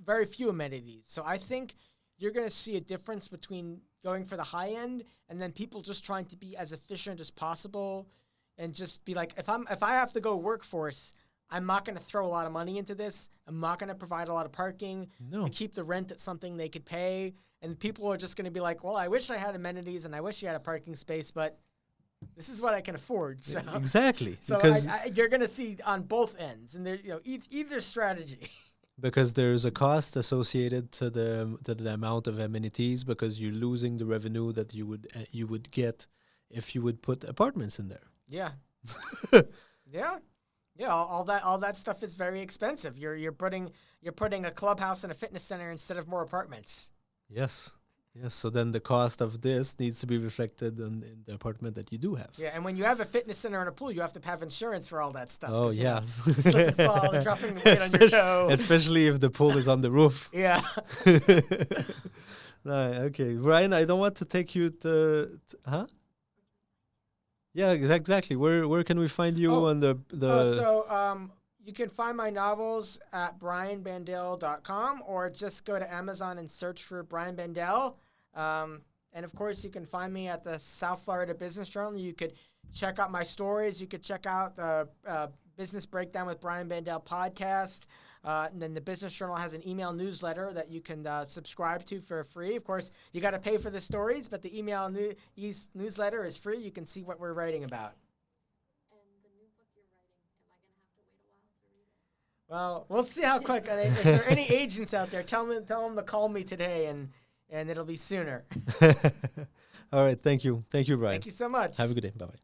very few amenities. So I think you're going to see a difference between going for the high end and then people just trying to be as efficient as possible and just be like, if I have to go workforce, I'm not going to throw a lot of money into this. I'm not going to provide a lot of parking to keep the rent at something they could pay. And people are just going to be like, well, I wish I had amenities and I wish you had a parking space, but this is what I can afford. So. Exactly. So because you're going to see on both ends, and there, either strategy. Because there's a cost associated to the amount of amenities, because you're losing the revenue that you would get if you would put apartments in there. Yeah. Yeah. All that stuff is very expensive. You're putting a clubhouse and a fitness center instead of more apartments. Yes. Yes. So then the cost of this needs to be reflected in the apartment that you do have. Yeah, and when you have a fitness center and a pool, you have to have insurance for all that stuff. Oh 'cause, you know, yes. slip and fall, dropping the weight on your toe. Especially if the pool is on the roof. Yeah. Okay, Brian, I don't want to take you huh? Yeah, exactly. Where can we find you Oh, on the You can find my novels at brianbandell.com or just go to Amazon and search for Brian Bandell. And of course, you can find me at the South Florida Business Journal. You could check out my stories. You could check out the Business Breakdown with Brian Bandell podcast. And then the Business Journal has an email newsletter that you can subscribe to for free. Of course, you got to pay for the stories, but the email newsletter is free. You can see what we're writing about. Well, we'll see how quick. If there are any agents out there, tell them to call me today, and it'll be sooner. All right, thank you, Brian. Thank you so much. Have a good day. Bye bye.